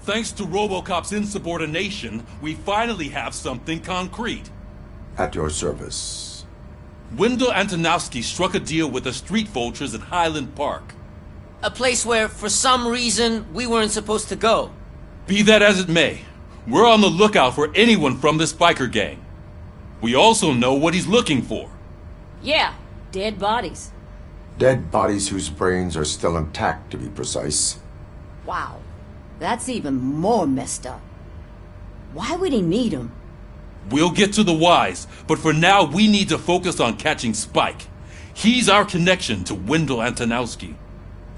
Thanks to RoboCop's insubordination, we finally have something concrete. At your service. Wendell Antonowski struck a deal with the Street Vultures at Highland Park. A place where, for some reason, we weren't supposed to go. Be that as it may, we're on the lookout for anyone from this biker gang. We also know what he's looking for. Yeah, dead bodies. Dead bodies whose brains are still intact, to be precise. Wow, that's even more messed up. Why would he need them? We'll get to the whys, but for now we need to focus on catching Spike. He's our connection to Wendell Antonowski.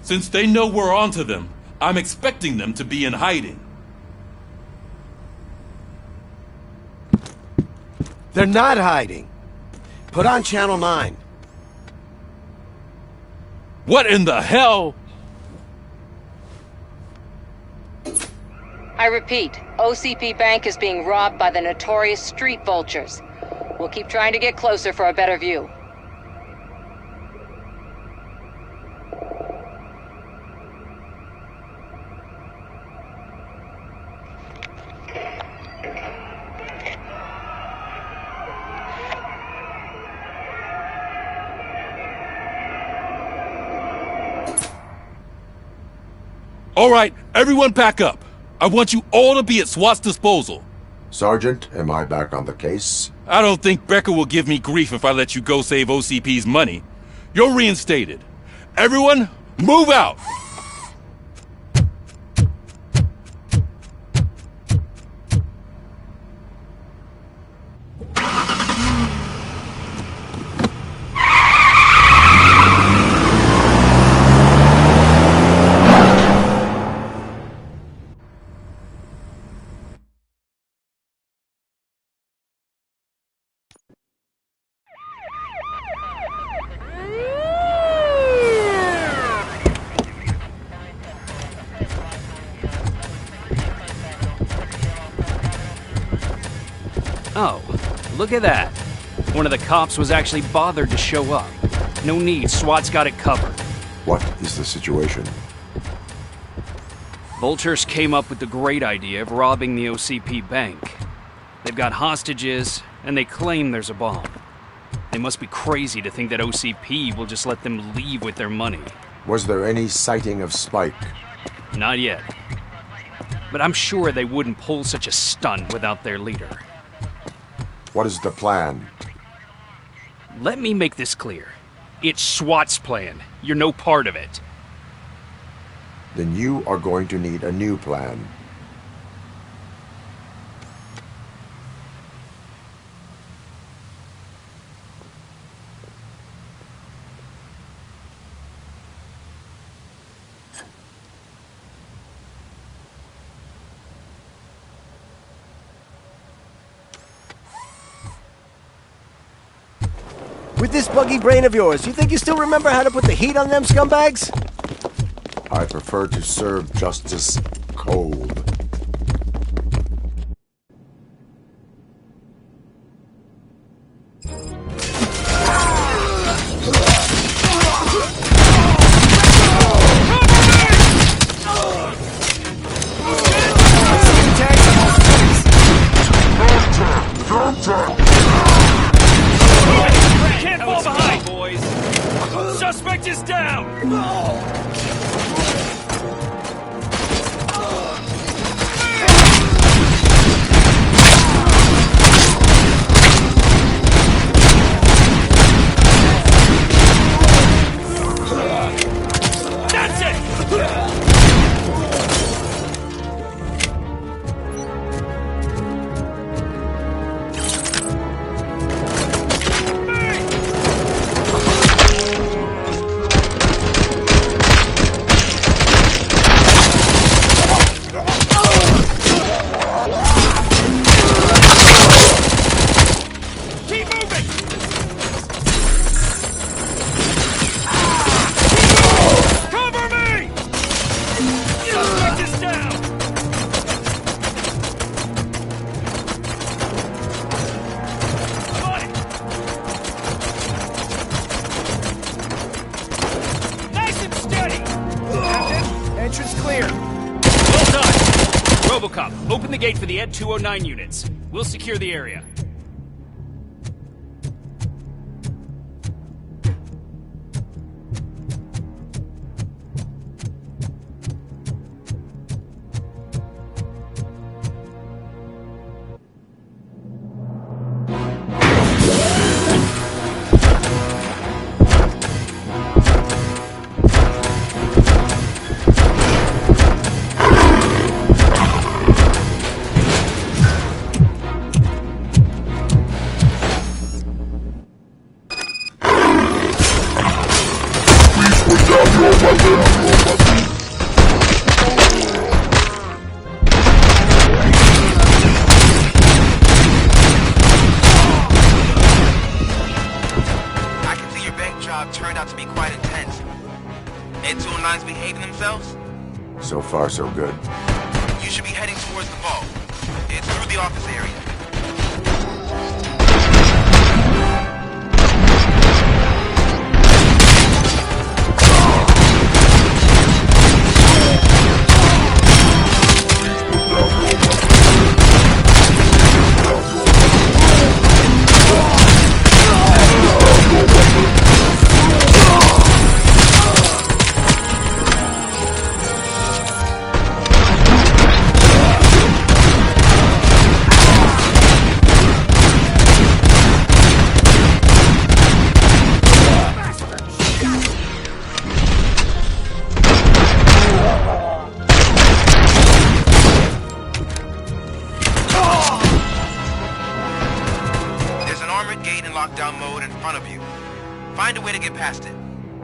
Since they know we're onto them, I'm expecting them to be in hiding. They're not hiding. Put on Channel 9. What in the hell? I repeat, OCP Bank is being robbed by the notorious Street Vultures. We'll keep trying to get closer for a better view. All right, everyone pack up. I want you all to be at SWAT's disposal. Sergeant, am I back on the case? I don't think Becker will give me grief if I let you go save OCP's money. You're reinstated. Everyone, move out! Oh, look at that. One of the cops was actually bothered to show up. No need, SWAT's got it covered. What is the situation? Vultures came up with the great idea of robbing the OCP bank. They've got hostages, and they claim there's a bomb. They must be crazy to think that OCP will just let them leave with their money. Was there any sighting of Spike? Not yet. But I'm sure they wouldn't pull such a stunt without their leader. What is the plan? Let me make this clear. It's SWAT's plan. You're no part of it. Then you are going to need a new plan. With this buggy brain of yours, you think you still remember how to put the heat on them scumbags? I prefer to serve justice cold. Can't fall behind, boys! Suspect is down! That's it! Robocop, open the gate for the Ed 209 units. We'll secure the area. I can see your bank job turned out to be quite intense. Ed 209's behaving themselves? So far, so good. You should be heading towards the vault. It's through the office area. There's an armored gate in lockdown mode in front of you. Find a way to get past it.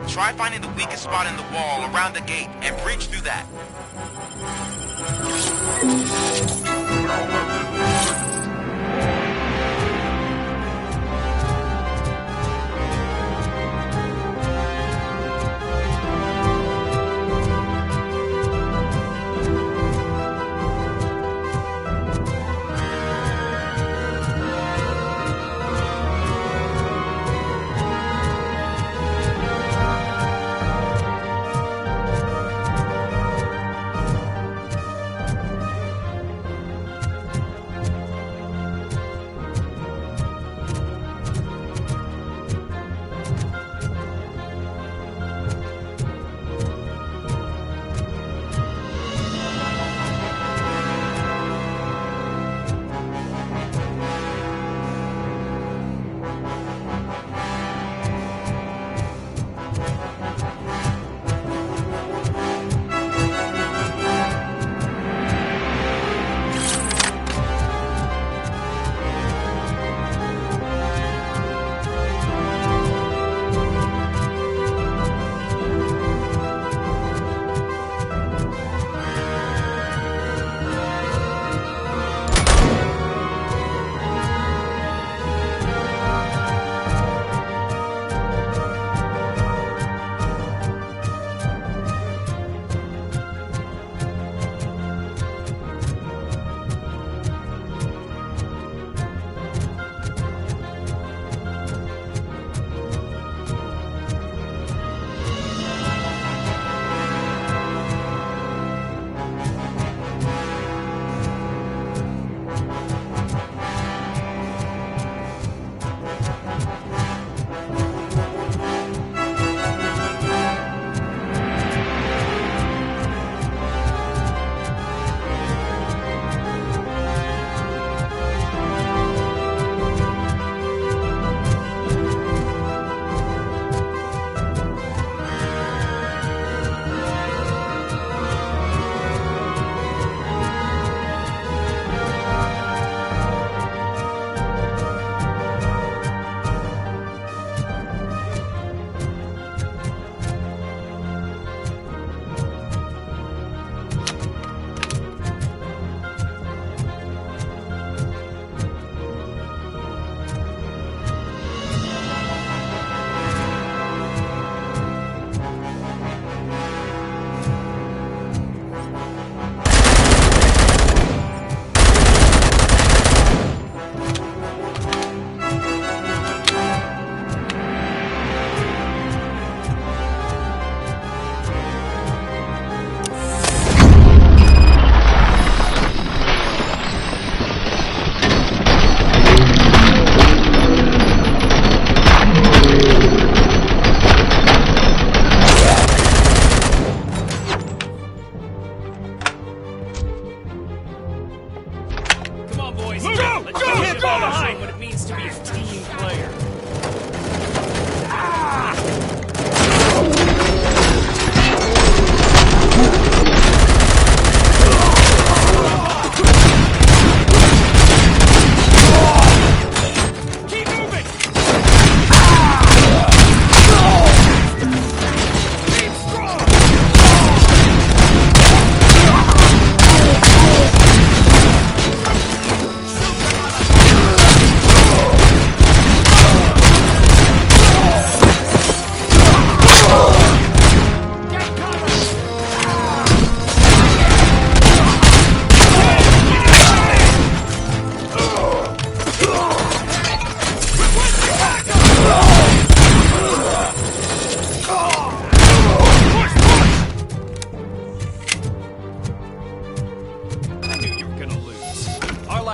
Try finding the weakest spot in the wall around the gate and breach through that.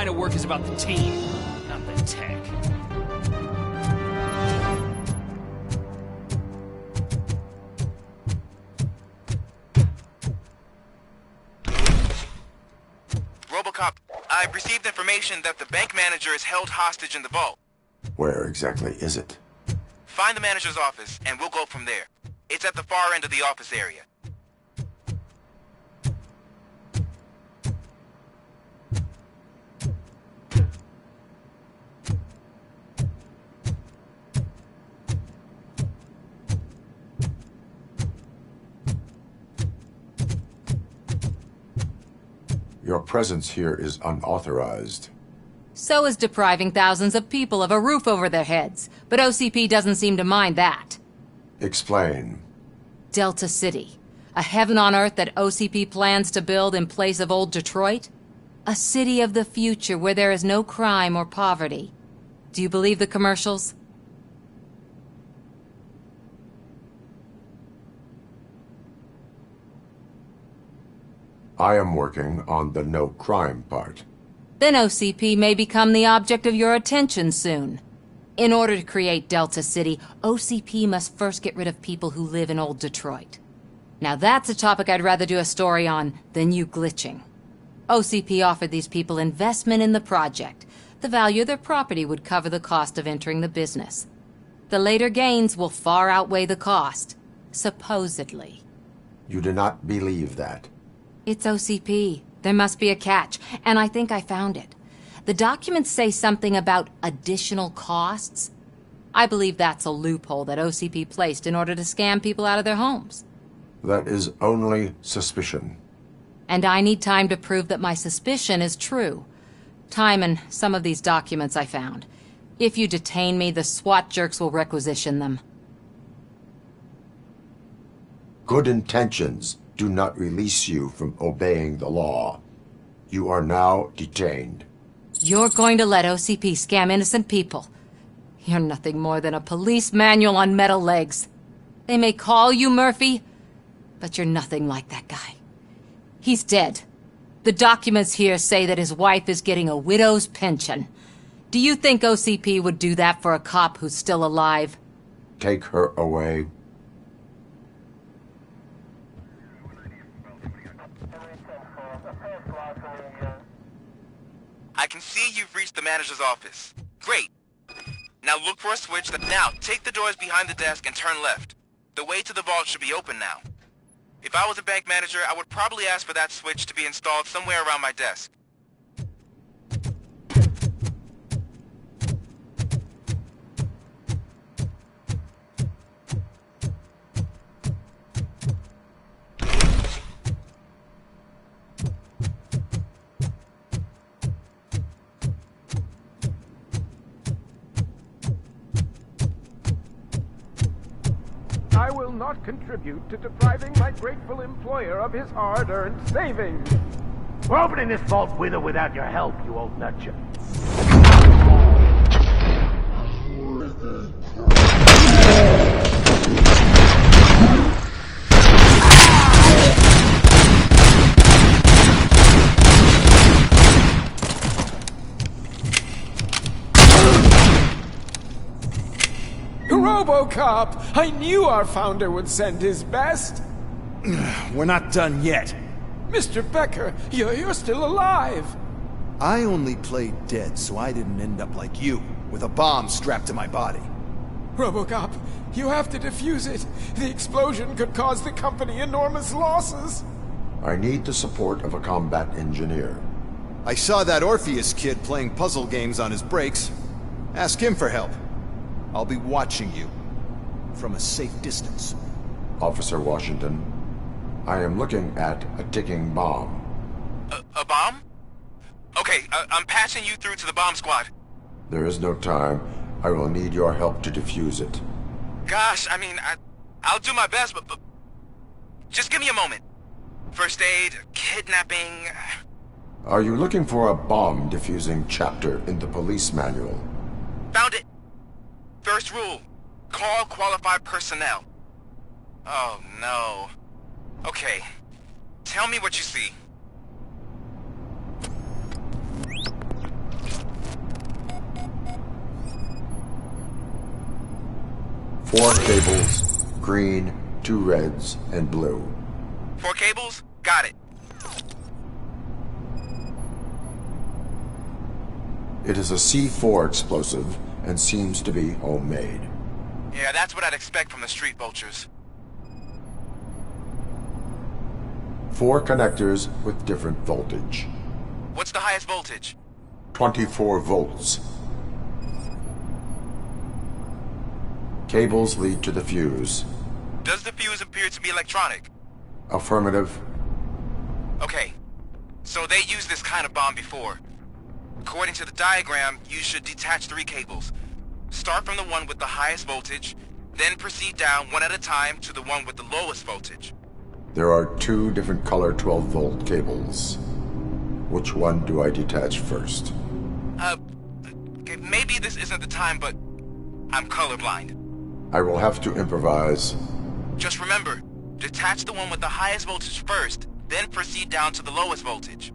line of work is about the team, not the tech. RoboCop, I've received information that the bank manager is held hostage in the vault. Where exactly is it? Find the manager's office, and we'll go from there. It's at the far end of the office area. Your presence here is unauthorized. So is depriving thousands of people of a roof over their heads. But OCP doesn't seem to mind that. Explain. Delta City. A heaven on earth that OCP plans to build in place of old Detroit? A city of the future where there is no crime or poverty. Do you believe the commercials? I am working on the no crime part. Then OCP may become the object of your attention soon. In order to create Delta City, OCP must first get rid of people who live in old Detroit. Now that's a topic I'd rather do a story on than you glitching. OCP offered these people investment in the project. The value of their property would cover the cost of entering the business. The later gains will far outweigh the cost. Supposedly. You do not believe that. It's OCP. There must be a catch, and I think I found it. The documents say something about additional costs. I believe that's a loophole that OCP placed in order to scam people out of their homes. That is only suspicion. And I need time to prove that my suspicion is true. Time and some of these documents I found. If you detain me, the SWAT jerks will requisition them. Good intentions do not release you from obeying the law. You are now detained. You're going to let OCP scam innocent people. You're nothing more than a police manual on metal legs. They may call you Murphy, but you're nothing like that guy. He's dead. The documents here say that his wife is getting a widow's pension. Do you think OCP would do that for a cop who's still alive? Take her away. I can see you've reached the manager's office. Great. Now look for a switch Now, take the doors behind the desk and turn left. The way to the vault should be open now. If I was a bank manager, I would probably ask for that switch to be installed somewhere around my desk. I will not contribute to depriving my grateful employer of his hard-earned savings. We're opening this vault with or without your help, you old nutjob. RoboCop! I knew our founder would send his best! We're not done yet. Mr. Becker, you're still alive! I only played dead so I didn't end up like you, with a bomb strapped to my body. RoboCop, you have to defuse it. The explosion could cause the company enormous losses. I need the support of a combat engineer. I saw that Orpheus kid playing puzzle games on his breaks. Ask him for help. I'll be watching you. From a safe distance. Officer Washington, I am looking at a ticking bomb. A bomb? Okay, I'm passing you through to the bomb squad. There is no time. I will need your help to defuse it. Gosh, I mean, I'll do my best, but just give me a moment. First aid, kidnapping... Are you looking for a bomb defusing chapter in the police manual? Found it. First rule, call qualified personnel. Oh, no. Okay, tell me what you see. Four cables, green, 2 reds, and blue. 4 cables? Got it. It is a C4 explosive and seems to be homemade. Yeah, that's what I'd expect from the street vultures. 4 connectors with different voltage. What's the highest voltage? 24 volts. Cables lead to the fuse. Does the fuse appear to be electronic? Affirmative. Okay, so they used this kind of bomb before. According to the diagram, you should detach 3 cables. Start from the one with the highest voltage, then proceed down one at a time to the one with the lowest voltage. There are 2 different color 12-volt cables. Which one do I detach first? Okay, maybe this isn't the time, but I'm colorblind. I will have to improvise. Just remember, detach the one with the highest voltage first, then proceed down to the lowest voltage.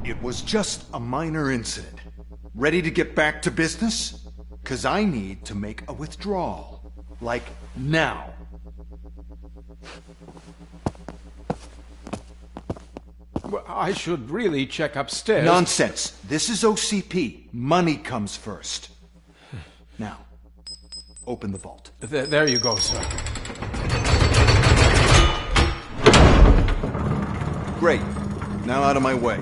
It was just a minor incident. Ready to get back to business? 'Cause I need to make a withdrawal. Like, now. Well, I should really check upstairs. Nonsense. This is OCP. Money comes first. Now, open the vault. There you go, sir. Great. Now out of my way.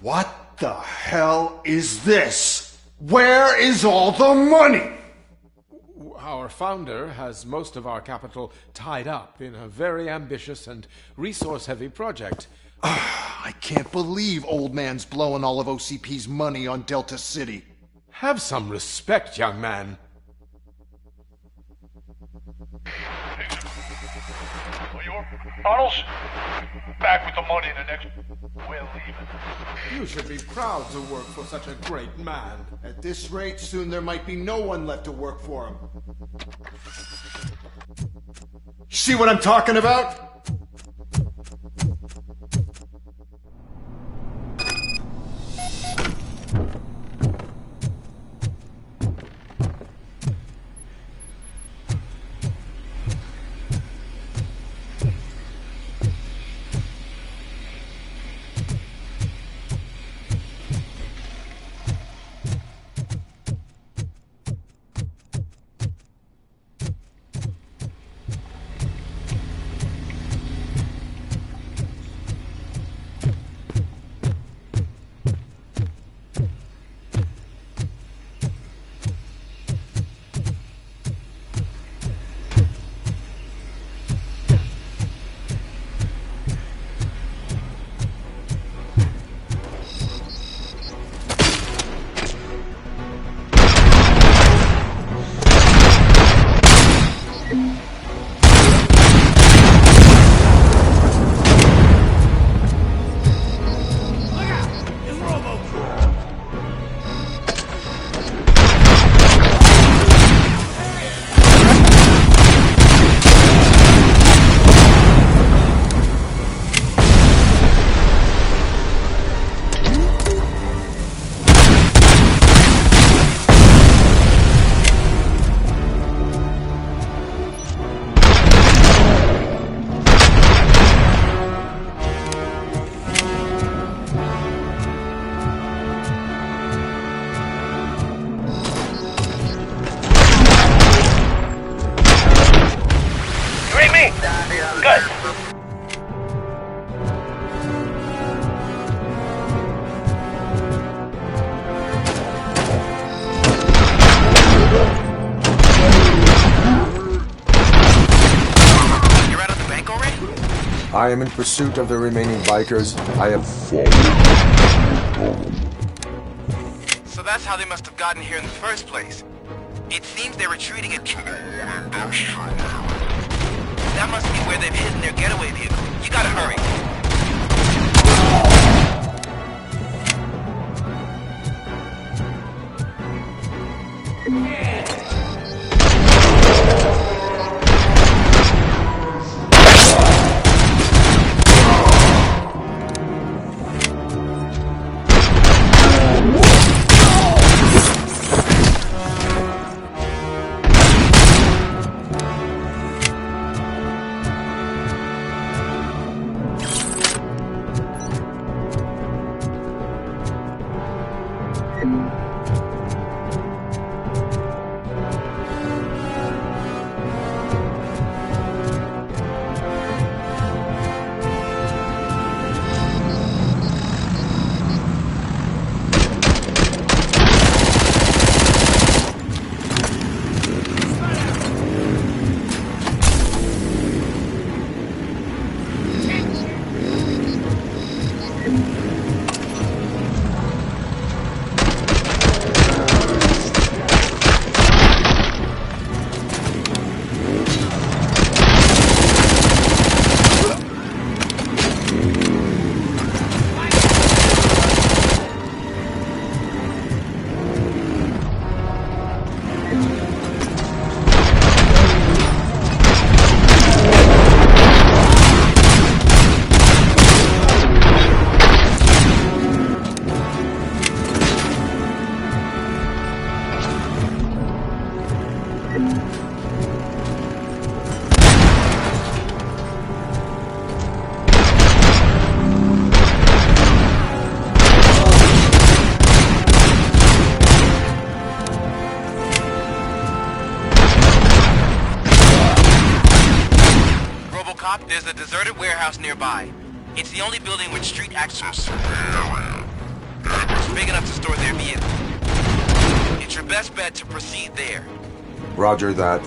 What the hell is this? Where is all the money? Our founder has most of our capital tied up in a very ambitious and resource-heavy project. I can't believe old man's blowing all of OCP's money on Delta City. Have some respect, young man. Arnold's back with the money in the next... We're leaving. You should be proud to work for such a great man. At this rate, soon there might be no one left to work for him. See what I'm talking about? I am in pursuit of the remaining bikers. I have So that's how they must have gotten here in the first place. It seems they're retreating at... That must be where they've hidden their getaway vehicle. You gotta hurry. There's a deserted warehouse nearby. It's the only building with street access. It's big enough to store their vehicle. It's your best bet to proceed there. Roger that.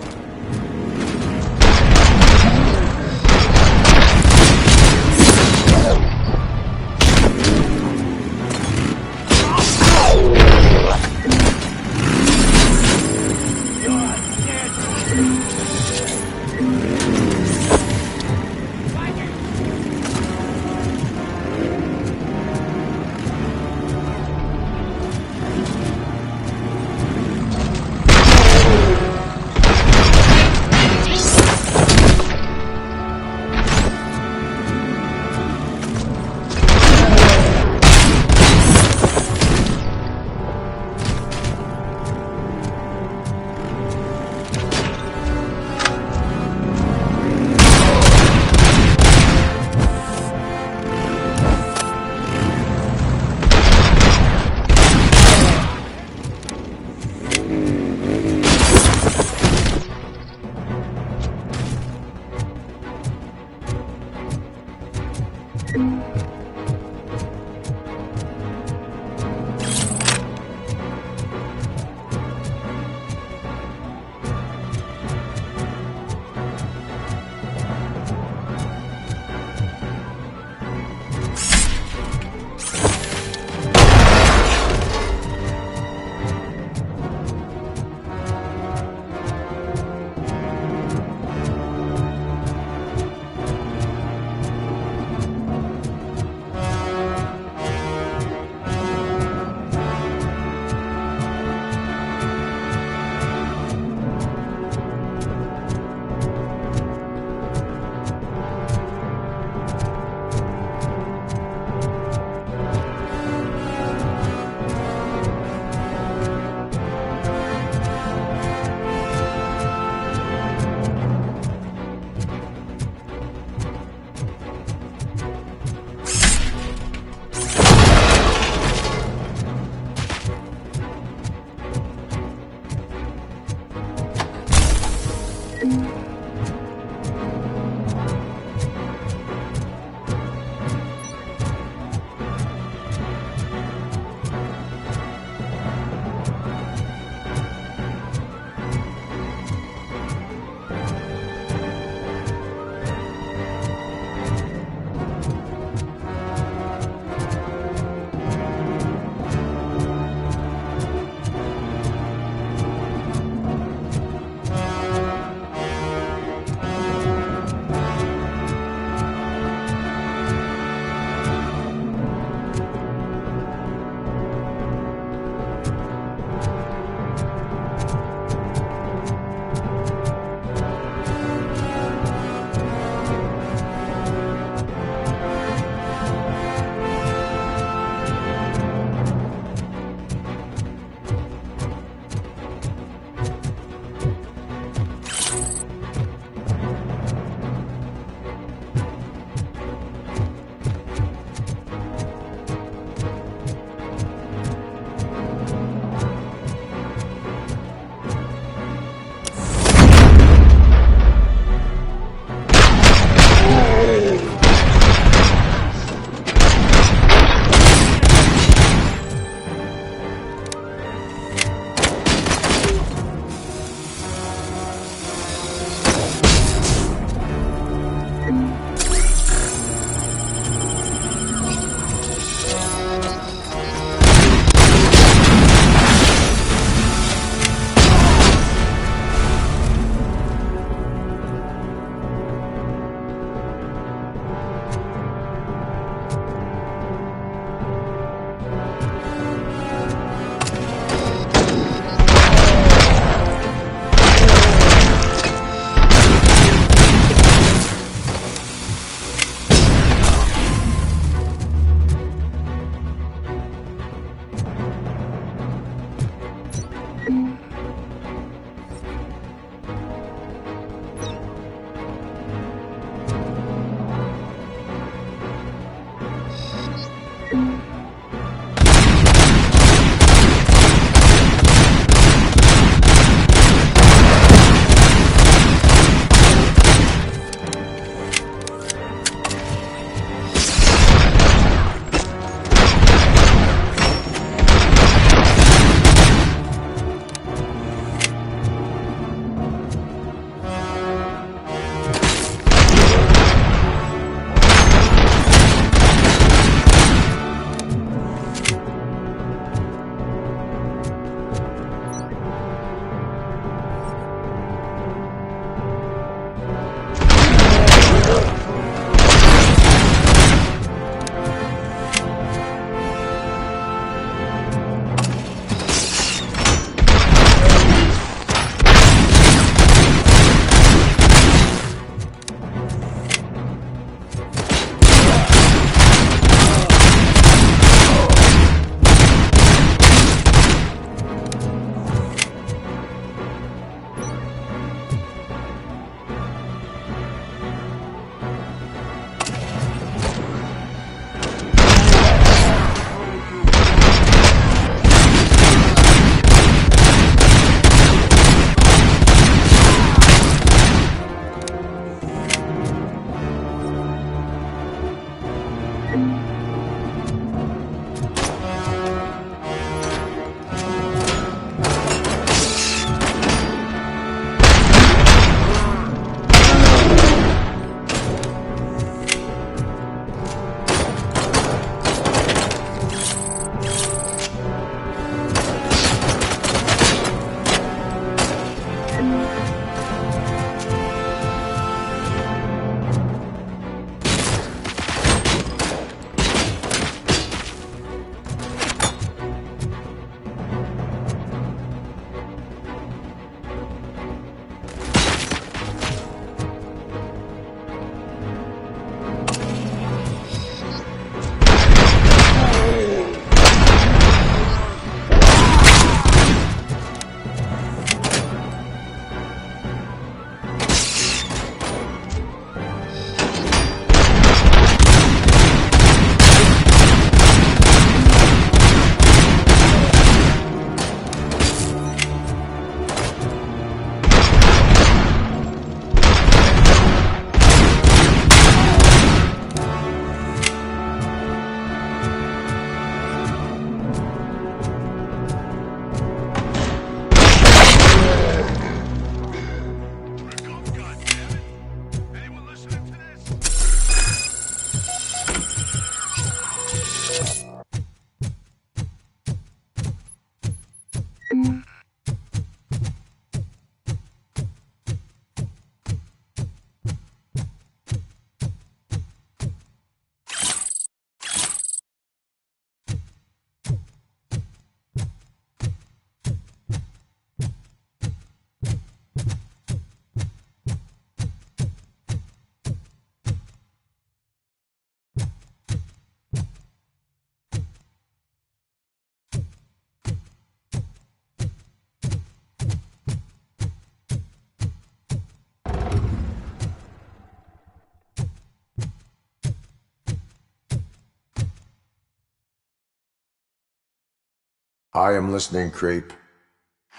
I am listening, Creep.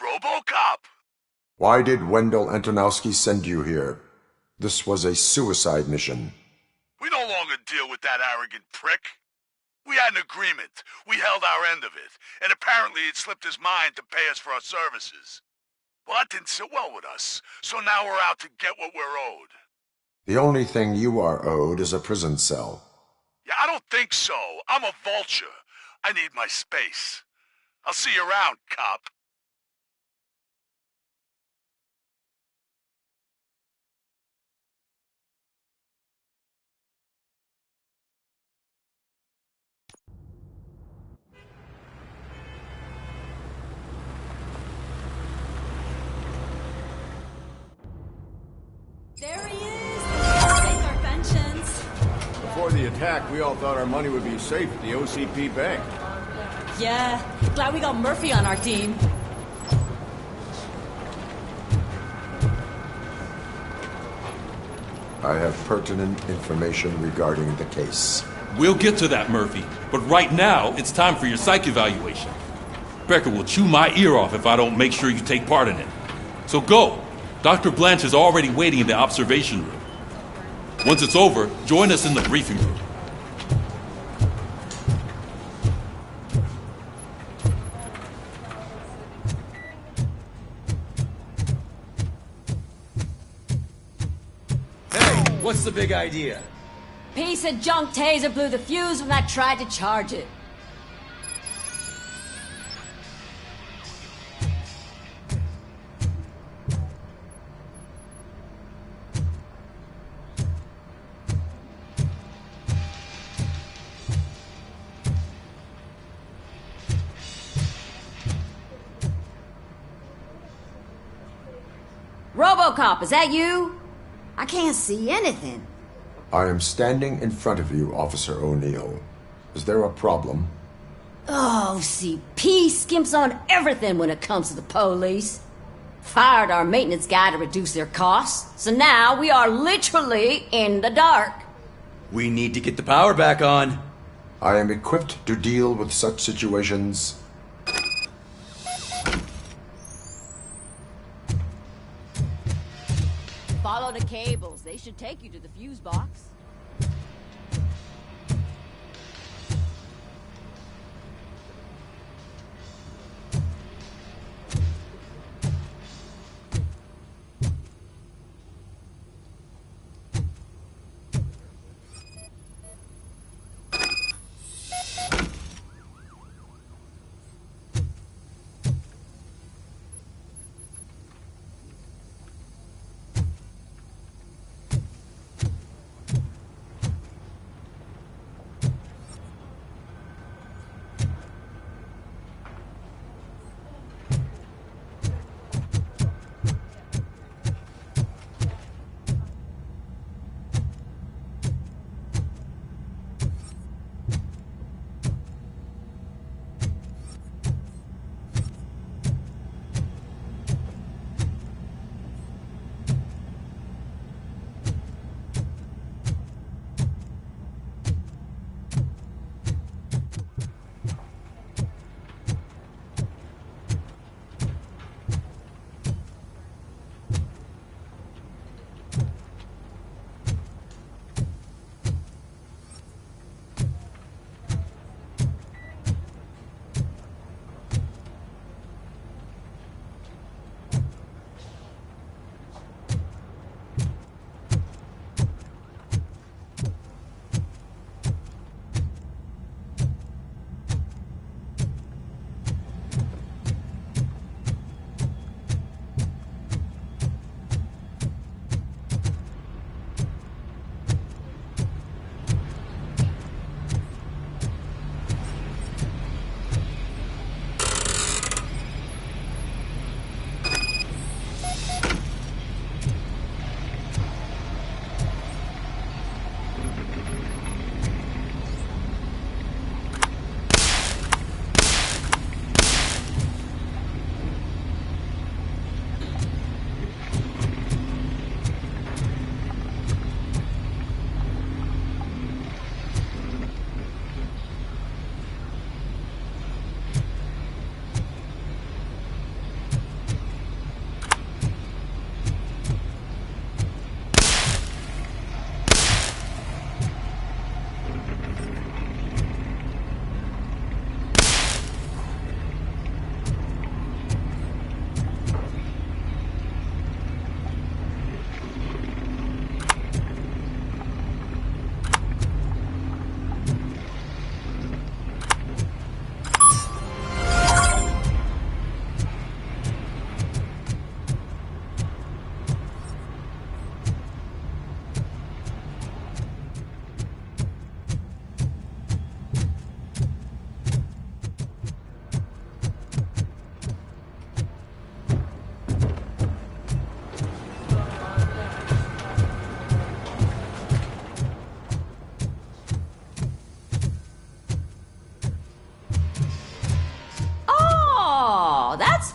RoboCop! Why did Wendell Antonowski send you here? This was a suicide mission. We no longer deal with that arrogant prick. We had an agreement. We held our end of it. And apparently it slipped his mind to pay us for our services. Well, that didn't sit well with us. So now we're out to get what we're owed. The only thing you are owed is a prison cell. Yeah, I don't think so. I'm a vulture. I need my space. I'll see you around, cop. There he is! Take our pensions. Before the attack, we all thought our money would be safe at the OCP Bank. Yeah, glad we got Murphy on our team. I have pertinent information regarding the case. We'll get to that, Murphy. But right now, it's time for your psych evaluation. Becker will chew my ear off if I don't make sure you take part in it. So go. Dr. Blanche is already waiting in the observation room. Once it's over, join us in the briefing room. What's the big idea? Piece of junk taser blew the fuse when I tried to charge it. RoboCop, is that you? I can't see anything. I am standing in front of you, Officer O'Neill. Is there a problem? Oh, OCP skimps on everything when it comes to the police. Fired our maintenance guy to reduce their costs, so now we are literally in the dark. We need to get the power back on. I am equipped to deal with such situations. Follow the cables. They should take you to the fuse box.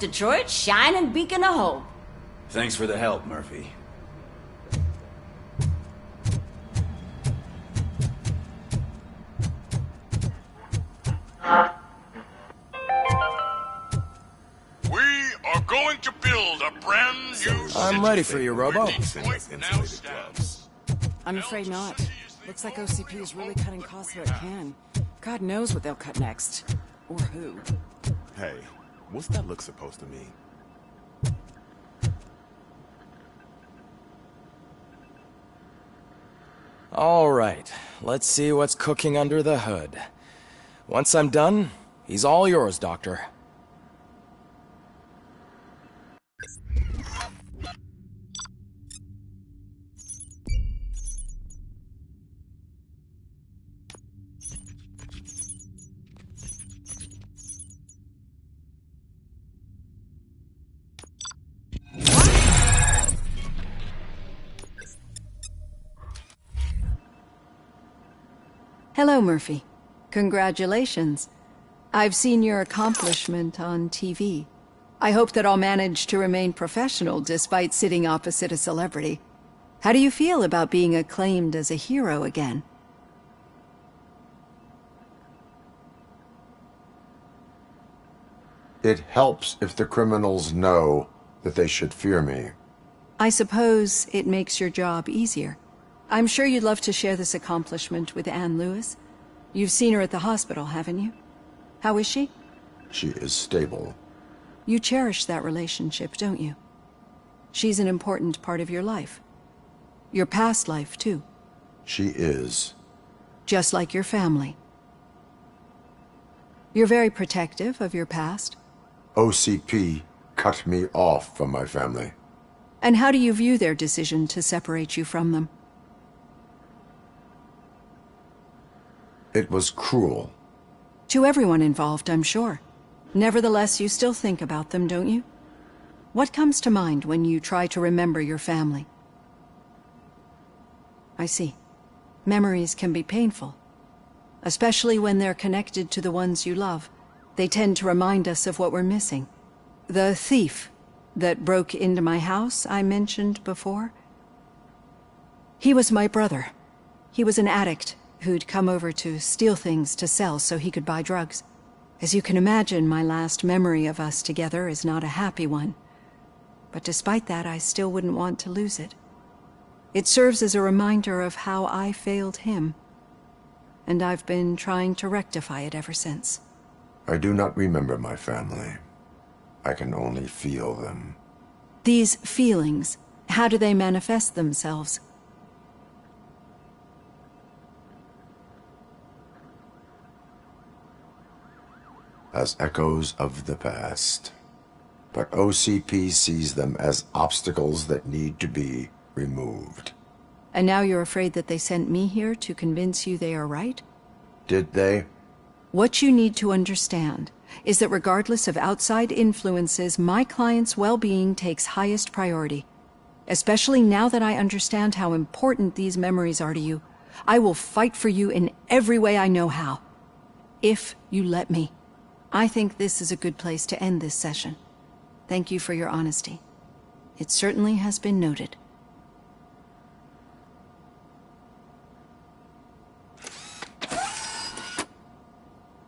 Detroit's shining beacon of hope. Thanks for the help, Murphy. to build a brand new I'm ready for you, Robo. I'm afraid not. Looks like OCP is really cutting costs where it can. God knows what they'll cut next. Or who. Hey, what's that look supposed to mean? All right, let's see what's cooking under the hood. Once I'm done, he's all yours, Doctor. Hello, Murphy. Congratulations. I've seen your accomplishment on TV. I hope that I'll manage to remain professional despite sitting opposite a celebrity. How do you feel about being acclaimed as a hero again? It helps if the criminals know that they should fear me. I suppose it makes your job easier. I'm sure you'd love to share this accomplishment with Anne Lewis. You've seen her at the hospital, haven't you? How is she? She is stable. You cherish that relationship, don't you? She's an important part of your life. Your past life, too. She is. Just like your family. You're very protective of your past. OCP cut me off from my family. And how do you view their decision to separate you from them? It was cruel. To everyone involved, I'm sure. Nevertheless, you still think about them, don't you? What comes to mind when you try to remember your family? I see. Memories can be painful. Especially when they're connected to the ones you love. They tend to remind us of what we're missing. The thief that broke into my house I mentioned before? He was my brother. He was an addict who'd come over to steal things to sell so he could buy drugs. As you can imagine, my last memory of us together is not a happy one. But despite that, I still wouldn't want to lose it. It serves as a reminder of how I failed him. And I've been trying to rectify it ever since. I do not remember my family. I can only feel them. These feelings, how do they manifest themselves? As echoes of the past. But OCP sees them as obstacles that need to be removed. And now you're afraid that they sent me here to convince you they are right? Did they? What you need to understand is that regardless of outside influences, my client's well-being takes highest priority. Especially now that I understand how important these memories are to you. I will fight for you in every way I know how. If you let me. I think this is a good place to end this session. Thank you for your honesty. It certainly has been noted.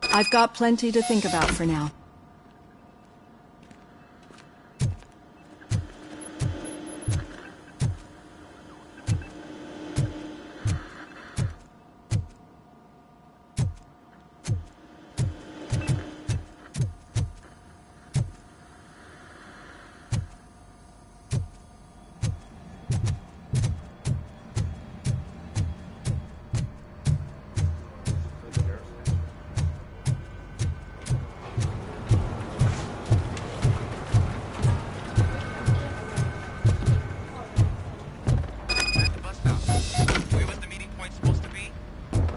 I've got plenty to think about for now.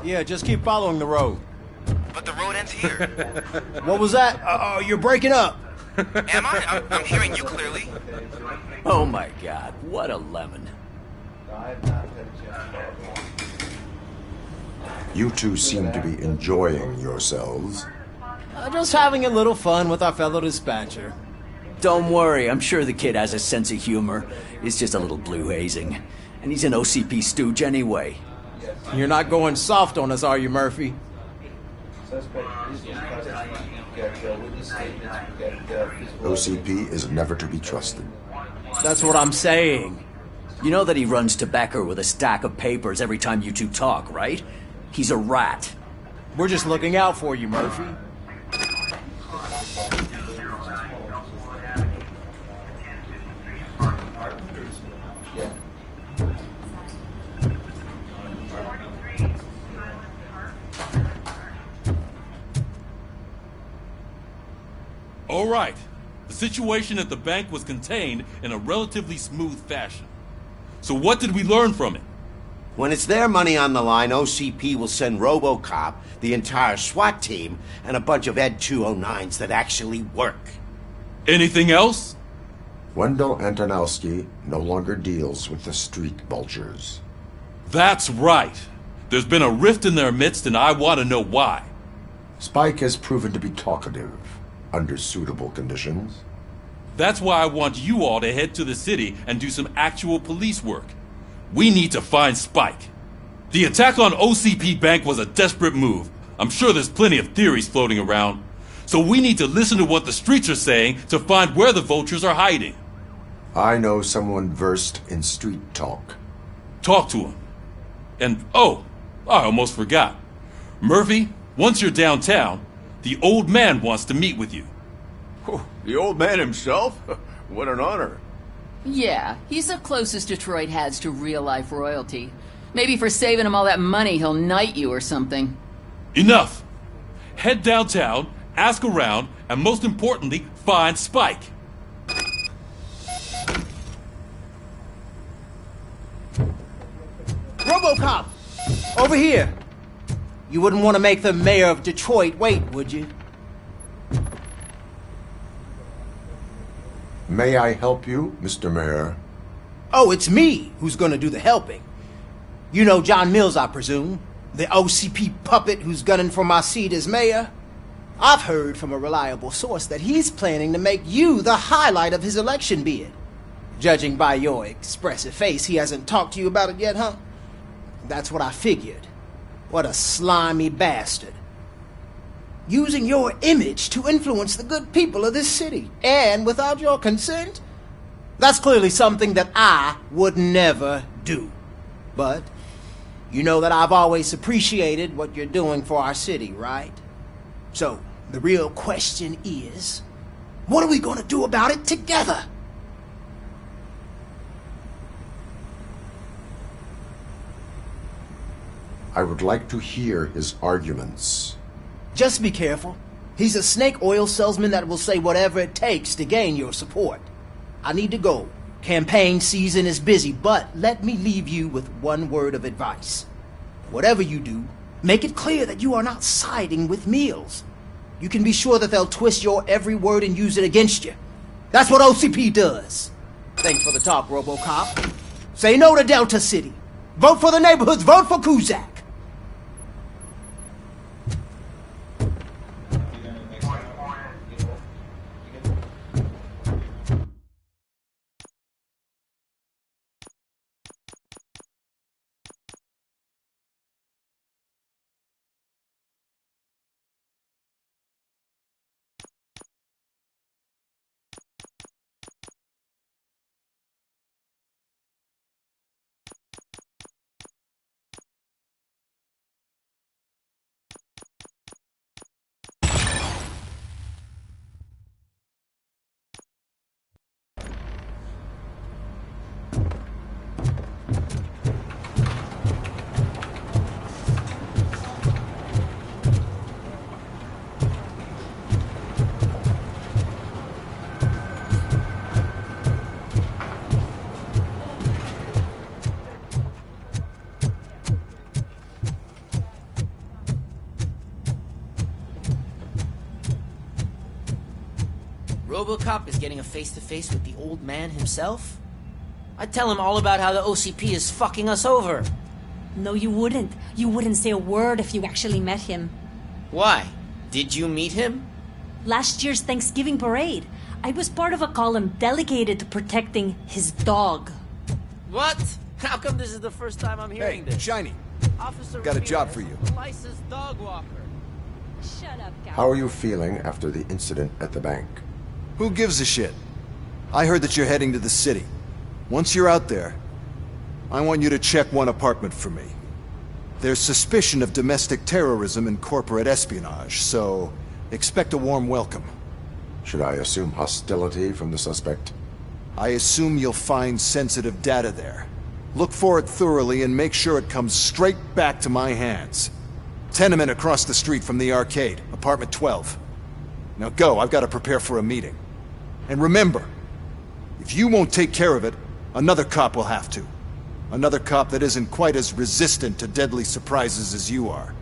Yeah, just keep following the road. But the road ends here. What was that? Uh-oh, you're breaking up. Am I? I'm hearing you clearly. Oh my god, what a lemon. You two seem to be enjoying yourselves. Just having a little fun with our fellow dispatcher. Don't worry, I'm sure the kid has a sense of humor. It's just a little blue hazing. And he's an OCP stooge anyway. You're not going soft on us, are you, Murphy? OCP is never to be trusted. That's what I'm saying. You know that he runs to Becker with a stack of papers every time you two talk, right? He's a rat. We're just looking out for you, Murphy. All right. The situation at the bank was contained in a relatively smooth fashion. So what did we learn from it? When it's their money on the line, OCP will send RoboCop, the entire SWAT team, and a bunch of Ed 209s that actually work. Anything else? Wendell Antonowski no longer deals with the street vultures. That's right. There's been a rift in their midst, and I want to know why. Spike has proven to be talkative, under suitable conditions. That's why I want you all to head to the city and do some actual police work. We need to find Spike. The attack on OCP Bank was a desperate move. I'm sure there's plenty of theories floating around. So we need to listen to what the streets are saying to find where the vultures are hiding. I know someone versed in street talk. Talk to him. And, oh, I almost forgot. Murphy, once you're downtown, the old man wants to meet with you. Oh, the old man himself? What an honor. Yeah, he's the closest Detroit has to real-life royalty. Maybe for saving him all that money, he'll knight you or something. Enough! Head downtown, ask around, and most importantly, find Spike. RoboCop! Over here! You wouldn't want to make the mayor of Detroit wait, would you? May I help you, Mr. Mayor? Oh, it's me who's gonna do the helping. You know John Mills, I presume? The OCP puppet who's gunning for my seat as mayor? I've heard from a reliable source that he's planning to make you the highlight of his election bid. Judging by your expressive face, he hasn't talked to you about it yet, huh? That's what I figured. What a slimy bastard. Using your image to influence the good people of this city, and without your consent? That's clearly something that I would never do. But you know that I've always appreciated what you're doing for our city, right? So, the real question is, what are we going to do about it together? I would like to hear his arguments. Just be careful. He's a snake oil salesman that will say whatever it takes to gain your support. I need to go. Campaign season is busy, but let me leave you with one word of advice. Whatever you do, make it clear that you are not siding with Mills. You can be sure that they'll twist your every word and use it against you. That's what OCP does. Thanks for the talk, RoboCop. Say no to Delta City. Vote for the neighborhoods. Vote for Kuzak. RoboCop is getting a face-to-face with the old man himself? I'd tell him all about how the OCP is fucking us over. No, you wouldn't. You wouldn't say a word if you actually met him. Why? Did you meet him? Last year's Thanksgiving parade, I was part of a column delegated to protecting his dog. What? How come this is the first time I'm hearing this? Shiny. Officer Got a job Ramirez, for you. licensed dog walker. Shut up, guy. How are you feeling after the incident at the bank? Who gives a shit? I heard that you're heading to the city. Once you're out there, I want you to check one apartment for me. There's suspicion of domestic terrorism and corporate espionage, so expect a warm welcome. Should I assume hostility from the suspect? I assume you'll find sensitive data there. Look for it thoroughly and make sure it comes straight back to my hands. Tenement across the street from the arcade, apartment 12. Now go, I've got to prepare for a meeting. And remember, if you won't take care of it, another cop will have to. Another cop that isn't quite as resistant to deadly surprises as you are.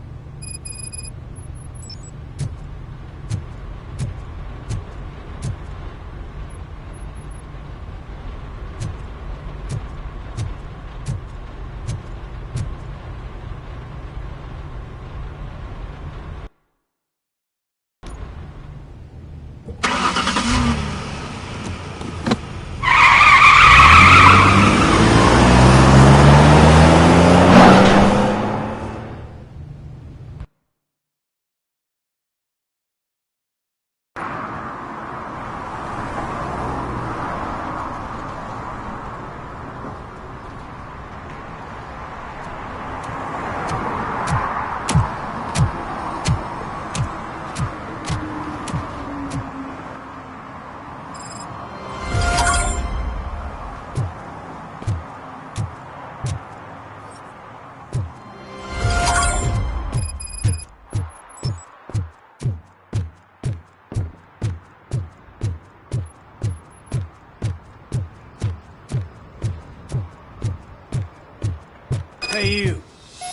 Hey you,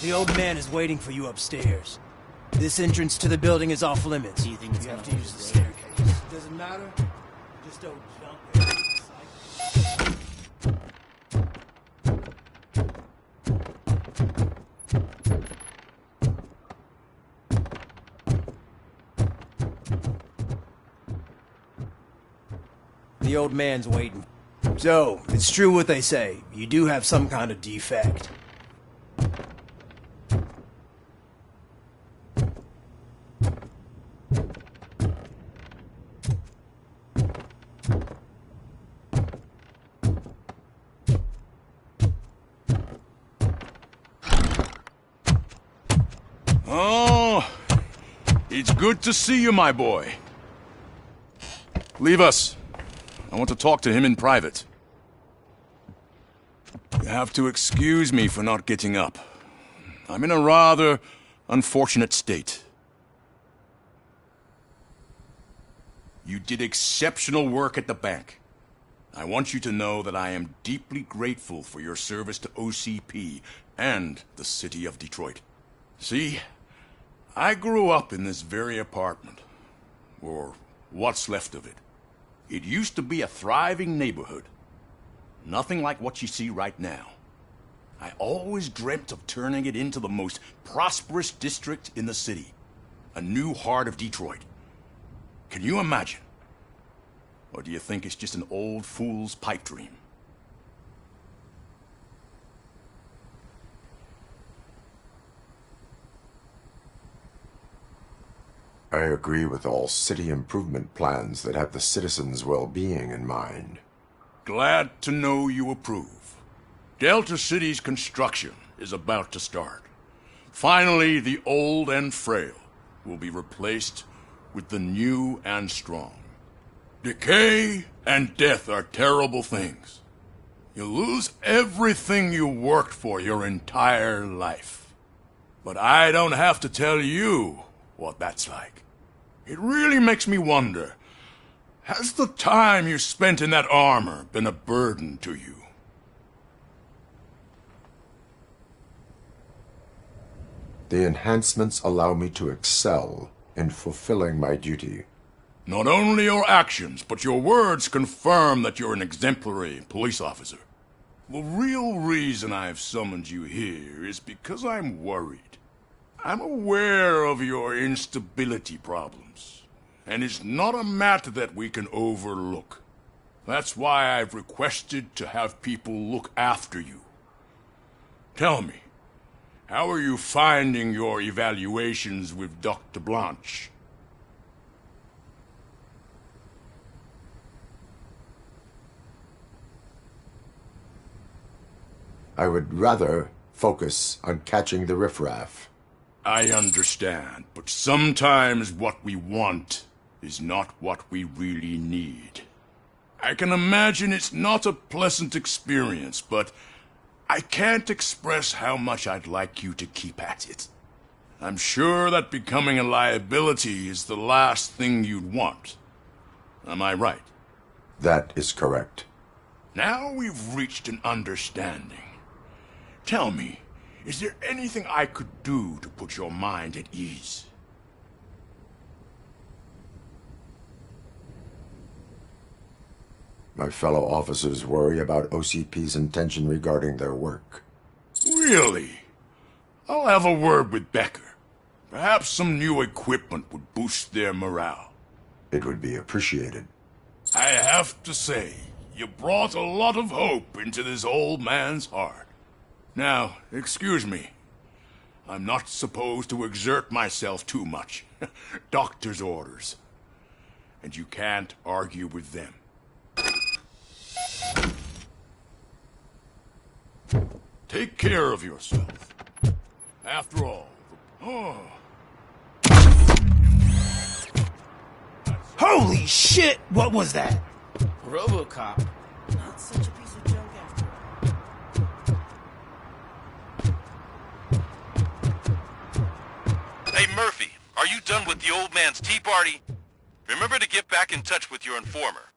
the old man is waiting for you upstairs. This entrance to the building is off limits. Do you think it's have gonna to use the staircase? Doesn't matter. Just don't jump The old man's waiting. So, it's true what they say. You do have some kind of defect. Oh, it's good to see you, my boy. Leave us. I want to talk to him in private. You have to excuse me for not getting up. I'm in a rather unfortunate state. You did exceptional work at the bank. I want you to know that I am deeply grateful for your service to OCP and the city of Detroit. See, I grew up in this very apartment, or what's left of it. It used to be a thriving neighborhood. Nothing like what you see right now. I always dreamt of turning it into the most prosperous district in the city. A new heart of Detroit. Can you imagine? Or do you think it's just an old fool's pipe dream? I agree with all city improvement plans that have the citizens' well-being in mind. Glad to know you approve. Delta City's construction is about to start. Finally, the old and frail will be replaced with the new and strong. Decay and death are terrible things. You lose everything you worked for your entire life. But I don't have to tell you what that's like. It really makes me wonder, has the time you spent in that armor been a burden to you? The enhancements allow me to excel in fulfilling my duty. Not only your actions, but your words confirm that you're an exemplary police officer. The real reason I've summoned you here is because I'm worried. I'm aware of your instability problems, and it's not a matter that we can overlook. That's why I've requested to have people look after you. Tell me, How are you finding your evaluations with Dr. Blanche? I would rather focus on catching the riffraff. I understand, but sometimes what we want is not what we really need. I can imagine it's not a pleasant experience, but I can't express how much I'd like you to keep at it. I'm sure that becoming a liability is the last thing you'd want. Am I right? That is correct. Now we've reached an understanding. Tell me, is there anything I could do to put your mind at ease? My fellow officers worry about OCP's intention regarding their work. Really? I'll have a word with Becker. Perhaps some new equipment would boost their morale. It would be appreciated. I have to say, you brought a lot of hope into this old man's heart. Now, excuse me. I'm not supposed to exert myself too much. Doctor's orders. And you can't argue with them. Take care of yourself. After all, Holy shit! What was that? RoboCop. Not such a piece of junk after Hey, Murphy, are you done with the old man's tea party? Remember to get back in touch with your informer.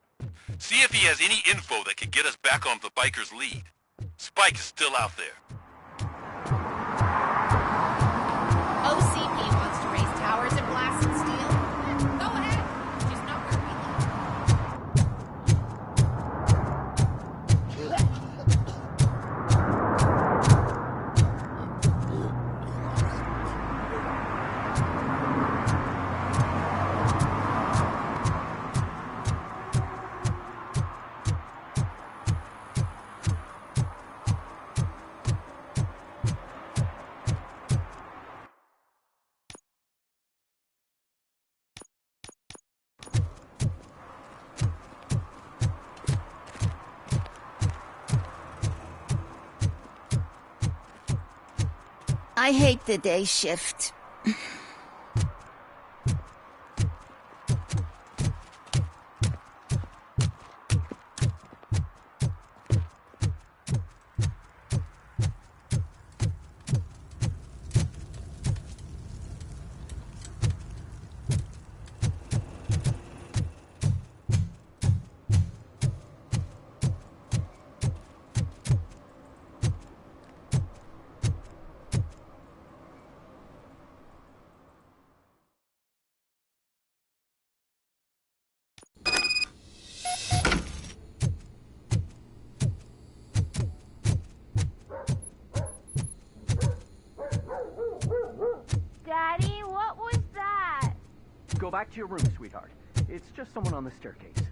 See if he has any info that could get us back on the biker's lead. Spike is still out there. OCP wants to raise towers and blast some steel? Go ahead. Just not where we I hate the day shift. Daddy, what was that? Go back to your room, sweetheart. It's just someone on the staircase.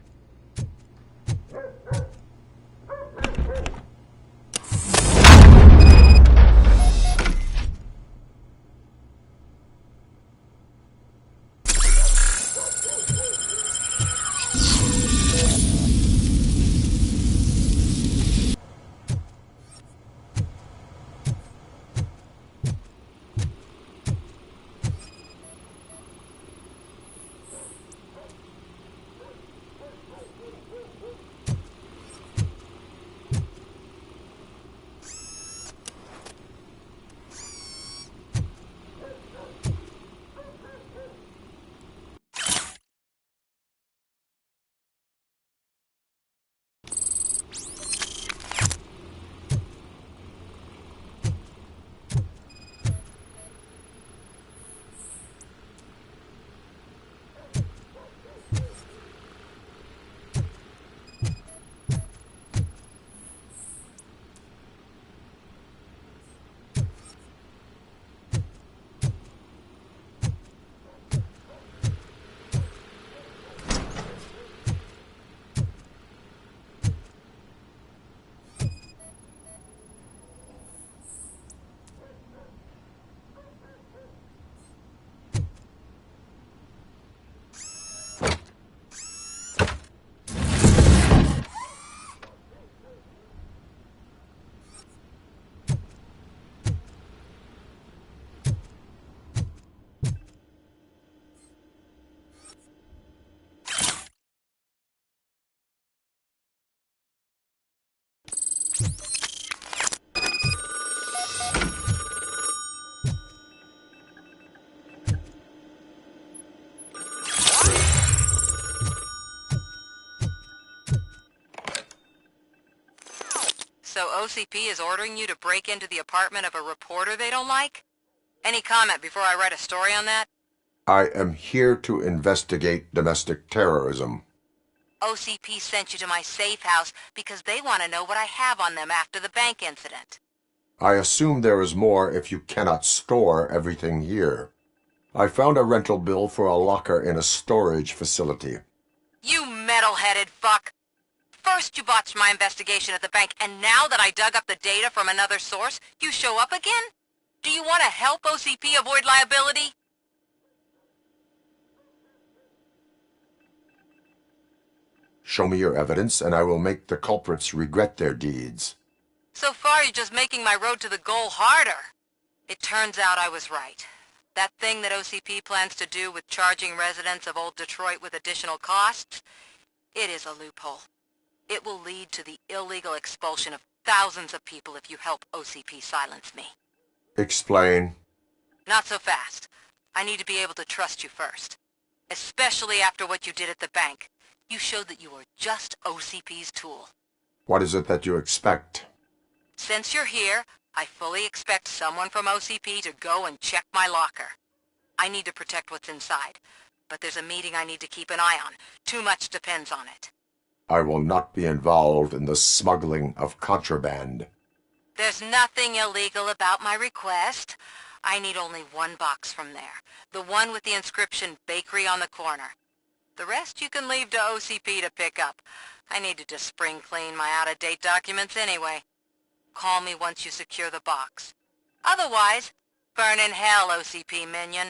So OCP is ordering you to break into the apartment of a reporter they don't like? Any comment before I write a story on that? I am here to investigate domestic terrorism. OCP sent you to my safe house because they want to know what I have on them after the bank incident. I assume there is more if you cannot store everything here. I found a rental bill for a locker in a storage facility. You metal-headed fuck! First you botched my investigation at the bank, and now that I dug up the data from another source, you show up again? Do you want to help OCP avoid liability? Show me your evidence, and I will make the culprits regret their deeds. So far, you're just making my road to the goal harder. It turns out I was right. That thing that OCP plans to do with charging residents of Old Detroit with additional costs, it is a loophole. It will lead to the illegal expulsion of thousands of people if you help OCP silence me. Explain. Not so fast. I need to be able to trust you first. Especially after what you did at the bank. You showed that you were just OCP's tool. What is it that you expect? Since you're here, I fully expect someone from OCP to go and check my locker. I need to protect what's inside, but there's a meeting I need to keep an eye on. Too much depends on it. I will not be involved in the smuggling of contraband. There's nothing illegal about my request. I need only one box from there. The one with the inscription Bakery on the corner. The rest you can leave to OCP to pick up. I needed to spring clean my out-of-date documents anyway. Call me once you secure the box. Otherwise, burn in hell, OCP minion.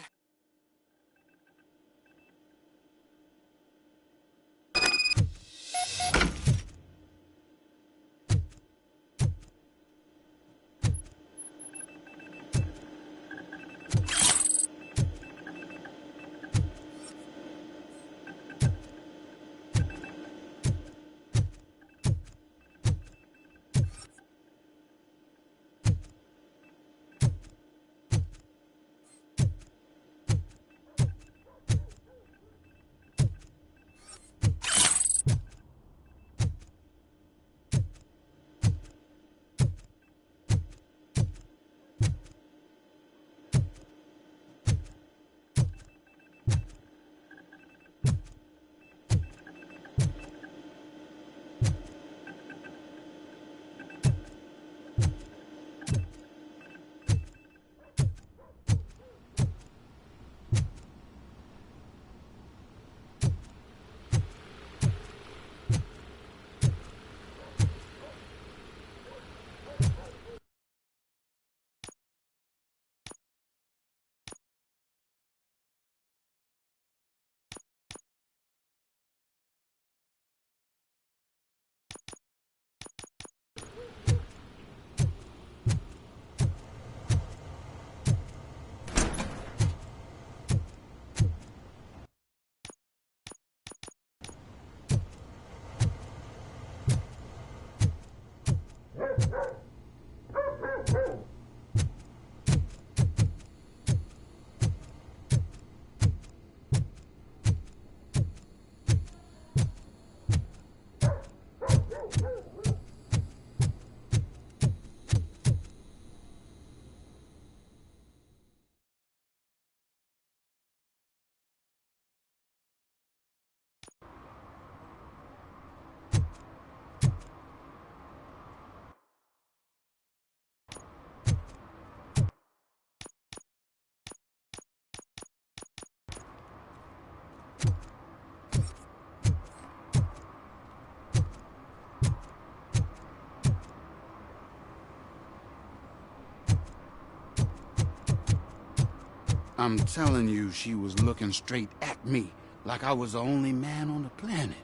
I'm telling you, she was looking straight at me, like I was the only man on the planet.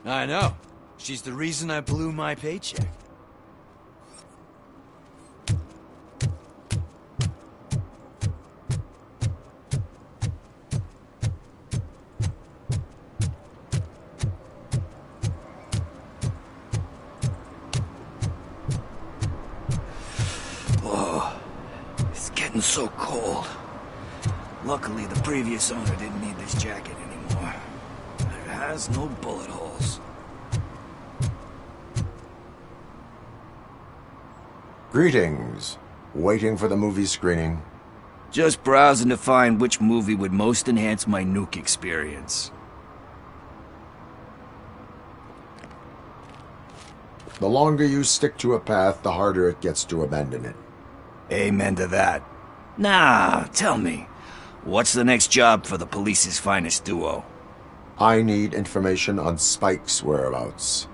I know. She's the reason I blew my paycheck. Whoa. It's getting so cold. Luckily, the previous owner didn't need this jacket anymore. It has no bullet holes. Greetings. Waiting for the movie screening? Just browsing to find which movie would most enhance my nuke experience. The longer you stick to a path, the harder it gets to abandon it. Amen to that. Now, tell me, what's the next job for the police's finest duo? I need information on Spike's whereabouts.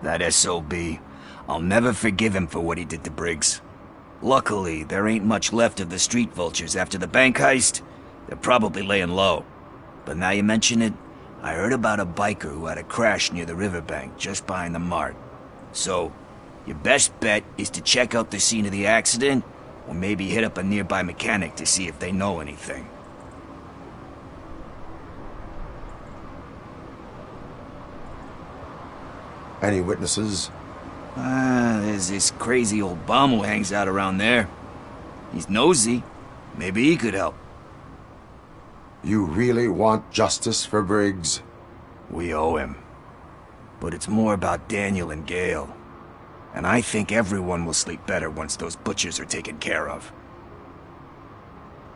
That SOB. I'll never forgive him for what he did to Briggs. Luckily, there ain't much left of the street vultures after the bank heist. They're probably laying low. But now you mention it, I heard about a biker who had a crash near the riverbank just behind the mart. So, your best bet is to check out the scene of the accident, or maybe hit up a nearby mechanic to see if they know anything. Any witnesses? There's this crazy old bum who hangs out around there. He's nosy. Maybe he could help. You really want justice for Briggs? We owe him. But it's more about Daniel and Gale. And I think everyone will sleep better once those butchers are taken care of.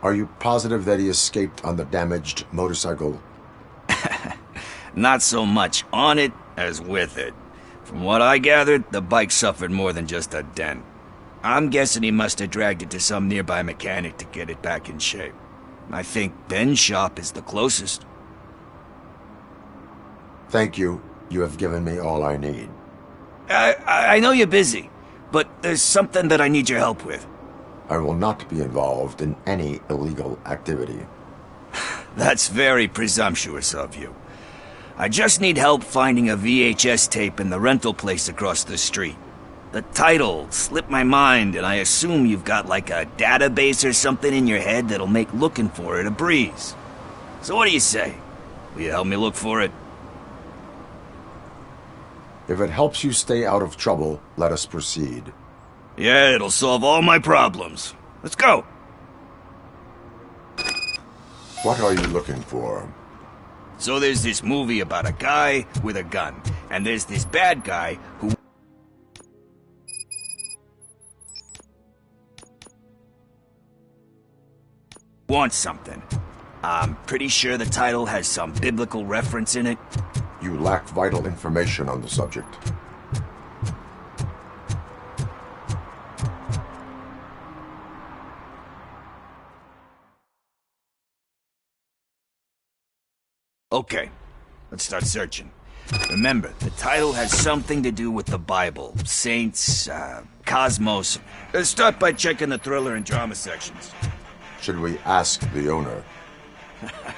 Are you positive that he escaped on the damaged motorcycle? Not so much on it as with it. From what I gathered, the bike suffered more than just a dent. I'm guessing he must have dragged it to some nearby mechanic to get it back in shape. I think Ben's shop is the closest. Thank you. You have given me all I need. I know you're busy, but there's something that I need your help with. I will not be involved in any illegal activity. That's very presumptuous of you. I just need help finding a VHS tape in the rental place across the street. The title slipped my mind, and I assume you've got like a database or something in your head that'll make looking for it a breeze. So what do you say? Will you help me look for it? If it helps you stay out of trouble, let us proceed. Yeah, it'll solve all my problems. Let's go! What are you looking for? So there's this movie about a guy with a gun, and there's this bad guy who wants something. I'm pretty sure the title has some biblical reference in it. You lack vital information on the subject. Okay, let's start searching. Remember, the title has something to do with the Bible, saints, cosmos. Let's start by checking the thriller and drama sections. Should we ask the owner?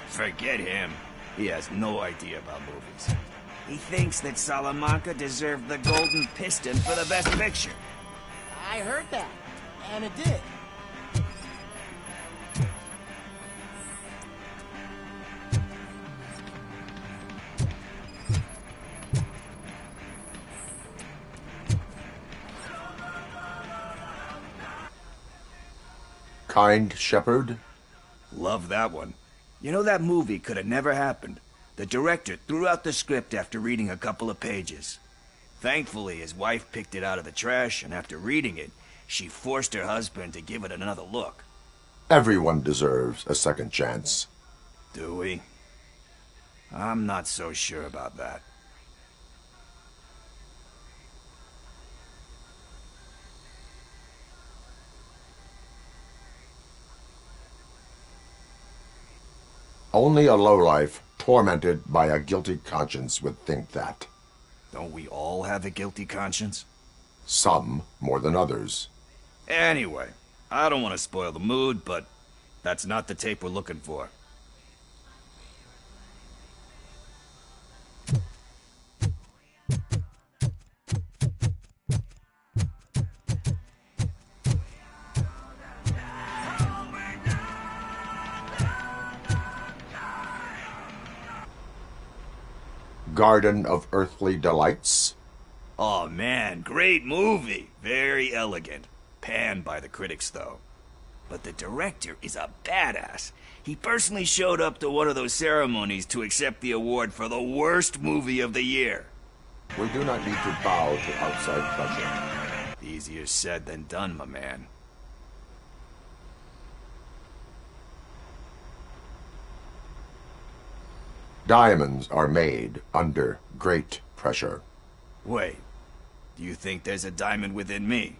Forget him. He has no idea about movies. He thinks that Salamanca deserved the Golden Piston for the Best Picture. I heard that, and it did. Kind Shepherd? Love that one. You know, that movie could have never happened. The director threw out the script after reading a couple of pages. Thankfully, his wife picked it out of the trash, and after reading it, she forced her husband to give it another look. Everyone deserves a second chance. Do we? I'm not so sure about that. Only a lowlife, tormented by a guilty conscience, would think that. Don't we all have a guilty conscience? Some more than others. Anyway, I don't want to spoil the mood, but that's not the tape we're looking for. Garden of Earthly Delights? Oh man, great movie. Very elegant. Panned by the critics, though. But the director is a badass. He personally showed up to one of those ceremonies to accept the award for the worst movie of the year. We do not need to bow to outside pressure. Easier said than done, my man. Diamonds are made under great pressure. Wait, do you think there's a diamond within me?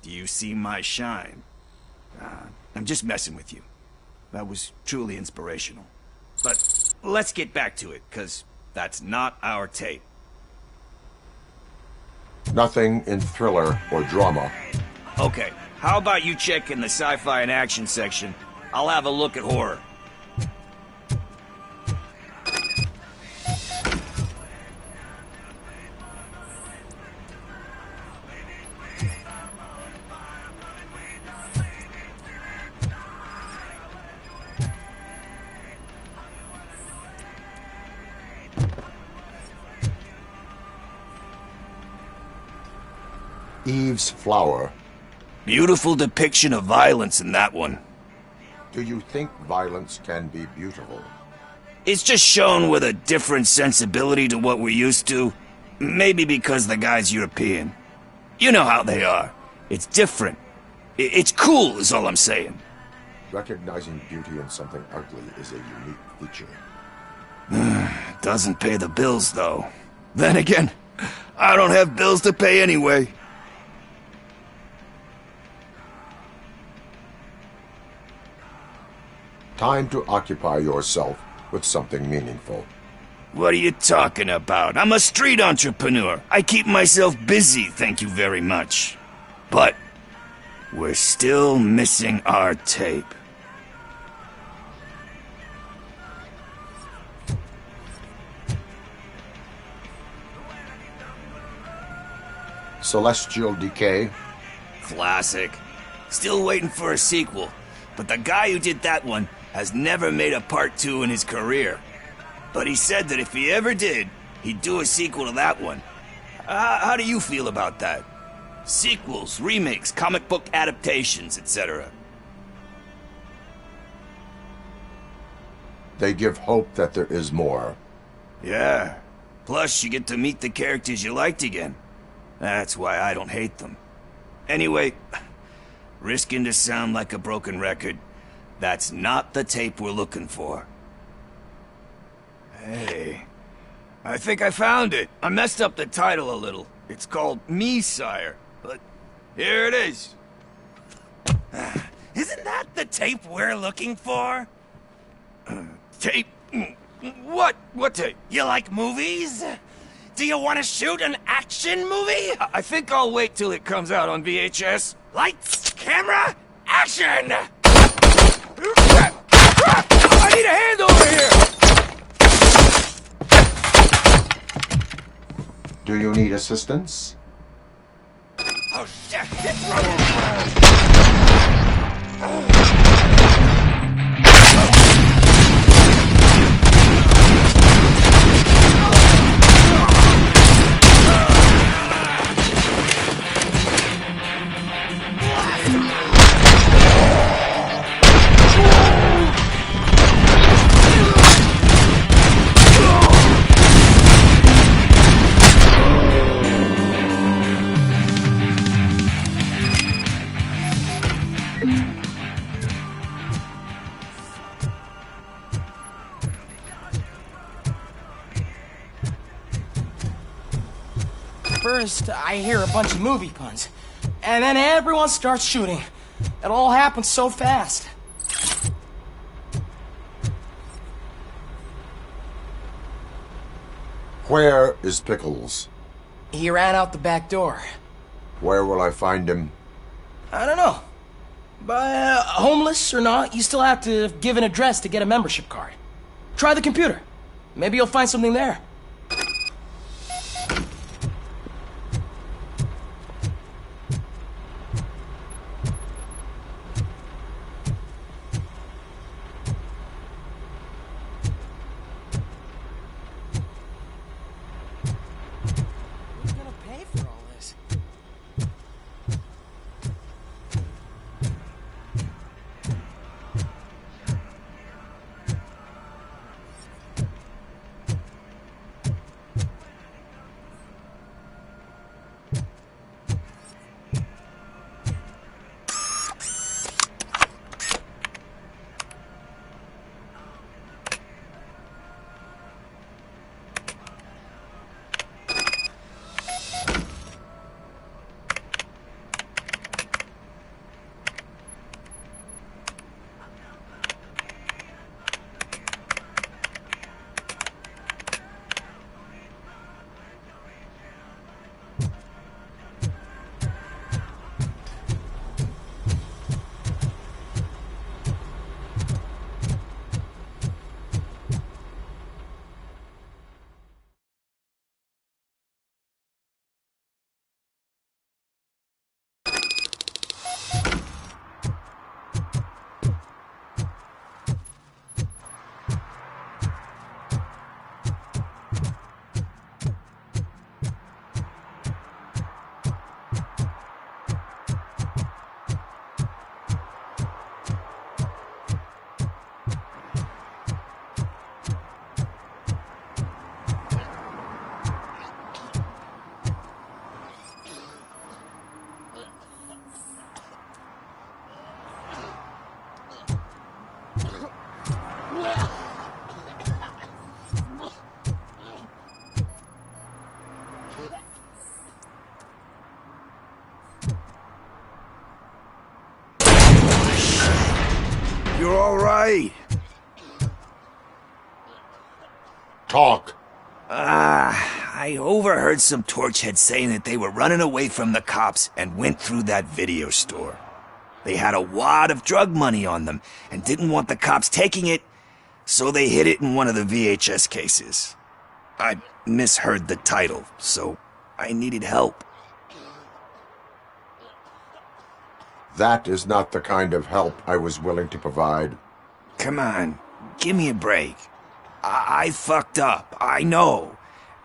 Do you see my shine? I'm just messing with you. That was truly inspirational. But let's get back to it, because that's not our tape. Nothing in thriller or drama. Okay, how about you check in the sci-fi and action section? I'll have a look at horror. Eve's Flower. Beautiful depiction of violence in that one. Do you think violence can be beautiful? It's just shown with a different sensibility to what we're used to. Maybe because the guy's European. You know how they are. It's different. It's cool is all I'm saying. Recognizing beauty in something ugly is a unique feature. Doesn't pay the bills, though. Then again, I don't have bills to pay anyway. Time to occupy yourself with something meaningful. What are you talking about? I'm a street entrepreneur. I keep myself busy, thank you very much. But we're still missing our tape. Celestial Decay. Classic. Still waiting for a sequel. But the guy who did that one has never made a part 2 in his career. But he said that if he ever did, he'd do a sequel to that one. How do you feel about that? Sequels, remakes, comic book adaptations, etc. They give hope that there is more. Yeah. Plus, you get to meet the characters you liked again. That's why I don't hate them. Anyway, risking to sound like a broken record, that's not the tape we're looking for. Hey, I think I found it. I messed up the title a little. It's called Me, Sire, but here it is. Isn't that the tape we're looking for? Tape? What? What tape? You like movies? Do you want to shoot an action movie? I think I'll wait till it comes out on VHS. Lights, camera, action! I need a hand over here! Do you need assistance? Oh shit! It's running! First, I hear a bunch of movie puns, and then everyone starts shooting. It all happens so fast. Where is Pickles? He ran out the back door. Where will I find him? I don't know. But homeless or not, you still have to give an address to get a membership card. Try the computer. Maybe you'll find something there. You're all right. Talk. I overheard some torchheads saying that they were running away from the cops and went through that video store. They had a wad of drug money on them and didn't want the cops taking it, so they hid it in one of the VHS cases. I misheard the title, so I needed help. That is not the kind of help I was willing to provide. Come on, give me a break. I fucked up, I know.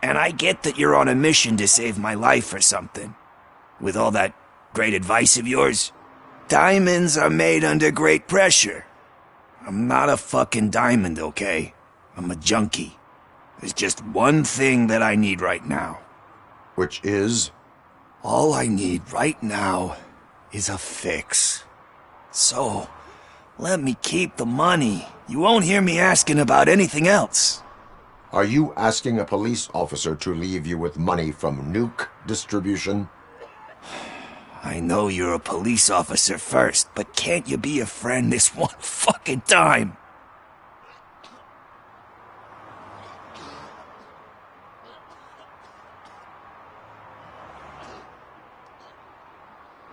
And I get that you're on a mission to save my life or something. With all that great advice of yours, diamonds are made under great pressure. I'm not a fucking diamond, okay? I'm a junkie. There's just one thing that I need right now. Which is? All I need right now is a fix. So, let me keep the money. You won't hear me asking about anything else. Are you asking a police officer to leave you with money from nuke distribution? I know you're a police officer first, but can't you be a friend this one fucking time?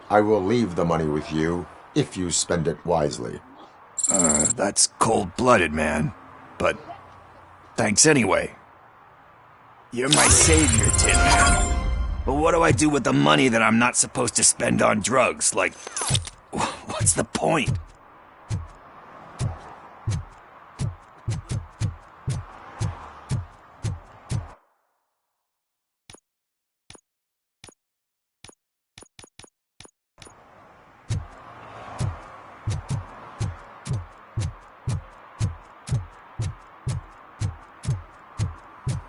I will leave the money with you if you spend it wisely. That's cold-blooded, man. But thanks anyway. You're my savior, Tin Man. But what do I do with the money that I'm not supposed to spend on drugs? Like, what's the point?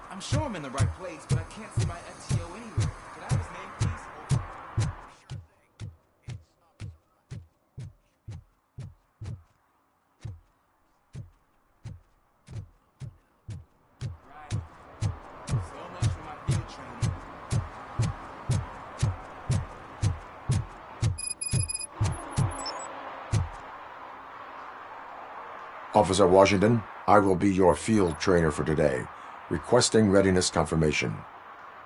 I'm sure I'm in the right place, but I can't see my FTO anywhere. Could I have his name, please? Right. So much for my field training. Officer Washington, I will be your field trainer for today. Requesting readiness confirmation.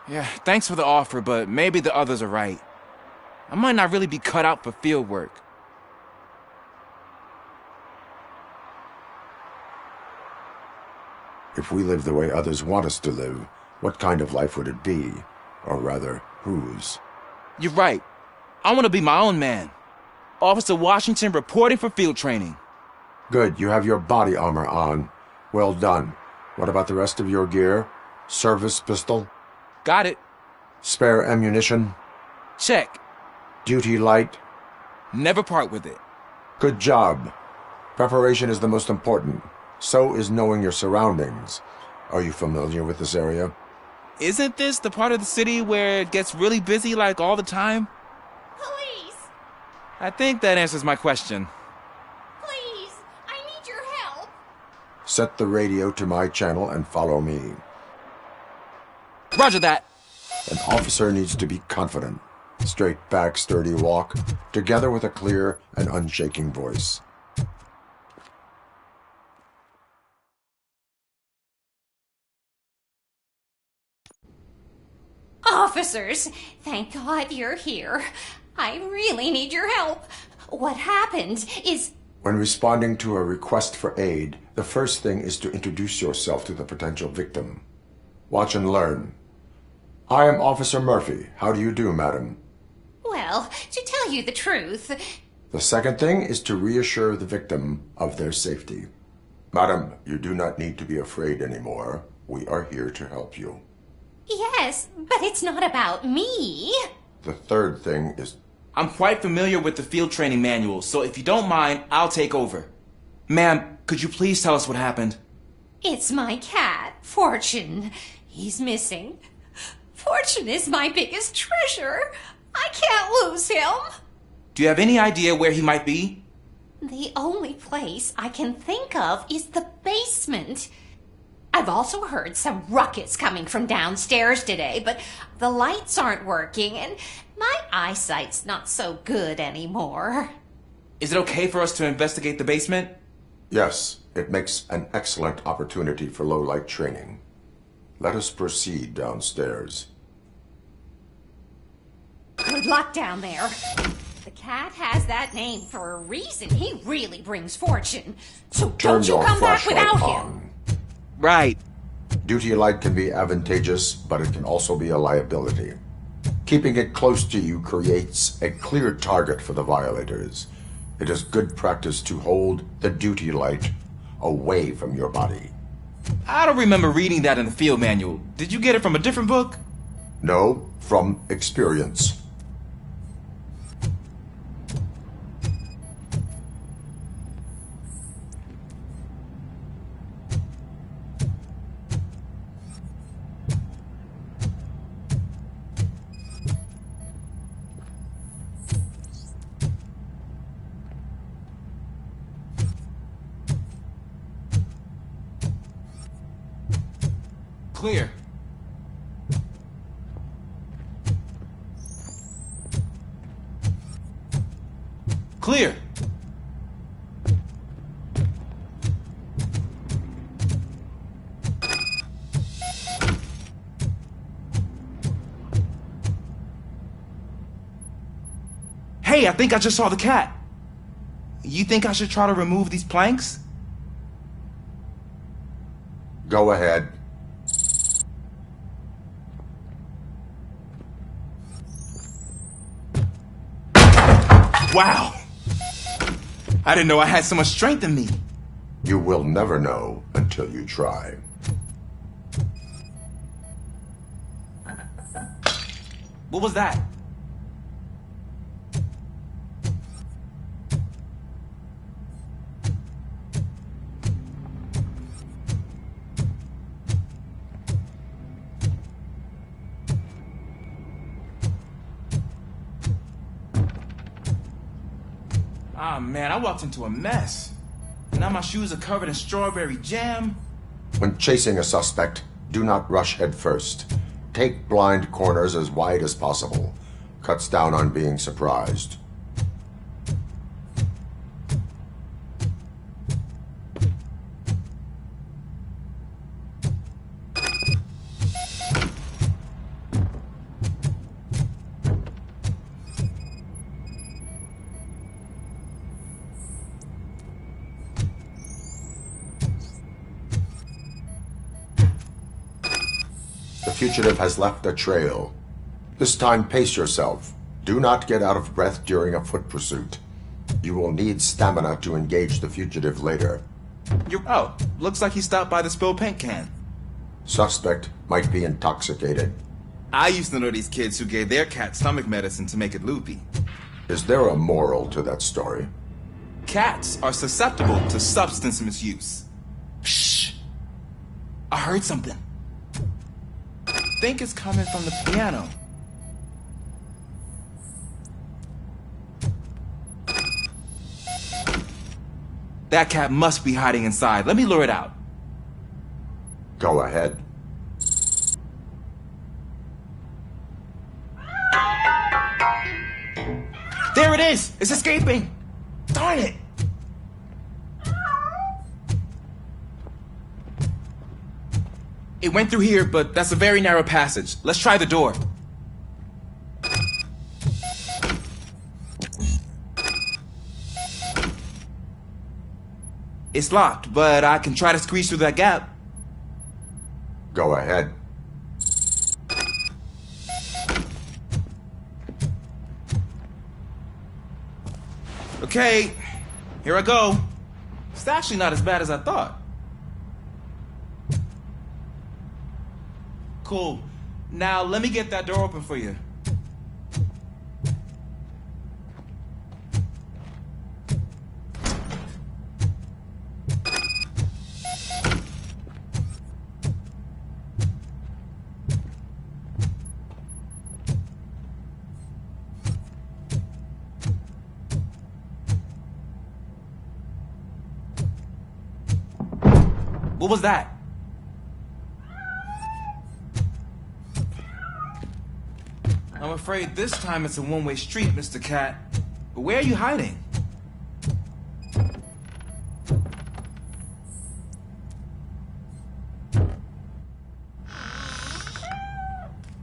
Yeah, thanks for the offer, but maybe the others are right. I might not really be cut out for field work. If we live the way others want us to live, what kind of life would it be? Or rather, whose? You're right. I want to be my own man. Officer Washington reporting for field training. Good, you have your body armor on. Well done. What about the rest of your gear? Service pistol? Got it. Spare ammunition? Check. Duty light? Never part with it. Good job. Preparation is the most important. So is knowing your surroundings. Are you familiar with this area? Isn't this the part of the city where it gets really busy like all the time? Police! I think that answers my question. Please! I need your help! Set the radio to my channel and follow me. Roger that. An officer needs to be confident. Straight back, sturdy walk, together with a clear and unshaking voice. Officers, thank God you're here. I really need your help. What happened is... When responding to a request for aid, the first thing is to introduce yourself to the potential victim. Watch and learn. I am Officer Murphy. How do you do, madam? Well, to tell you the truth... The second thing is to reassure the victim of their safety. Madam, you do not need to be afraid anymore. We are here to help you. Yes, but it's not about me. The third thing is... I'm quite familiar with the field training manual, so if you don't mind, I'll take over. Ma'am, could you please tell us what happened? It's my cat, Fortune. He's missing. Fortune is my biggest treasure. I can't lose him. Do you have any idea where he might be? The only place I can think of is the basement. I've also heard some ruckus coming from downstairs today, but the lights aren't working and my eyesight's not so good anymore. Is it okay for us to investigate the basement? Yes, it makes an excellent opportunity for low-light training. Let us proceed downstairs. Good luck down there. The cat has that name for a reason. He really brings fortune. So Turn don't you your come back flashlight without on. him. Right. Duty light can be advantageous, but it can also be a liability. Keeping it close to you creates a clear target for the violators. It is good practice to hold the duty light away from your body. I don't remember reading that in the field manual. Did you get it from a different book? No, from experience. Clear. Clear. Hey, I think I just saw the cat. You think I should try to remove these planks? Go ahead. Wow! I didn't know I had so much strength in me. You will never know until you try. What was that? Ah, man, I walked into a mess. Now my shoes are covered in strawberry jam. When chasing a suspect, do not rush head first. Take blind corners as wide as possible. Cuts down on being surprised. The fugitive has left a trail. This time, pace yourself. Do not get out of breath during a foot pursuit. You will need stamina to engage the fugitive later. Oh, looks like he stopped by the spilled paint can. Suspect might be intoxicated. I used to know these kids who gave their cat stomach medicine to make it loopy. Is there a moral to that story? Cats are susceptible to substance misuse. Shh! I heard something. I think it's coming from the piano. That cat must be hiding inside. Let me lure it out. Go ahead. There it is! It's escaping! Darn it! It went through here, but that's a very narrow passage. Let's try the door. It's locked, but I can try to squeeze through that gap. Go ahead. Okay, here I go. It's actually not as bad as I thought. Cool. Now let me get that door open for you. What was that? I'm afraid this time it's a one-way street, Mr. Cat. But where are you hiding?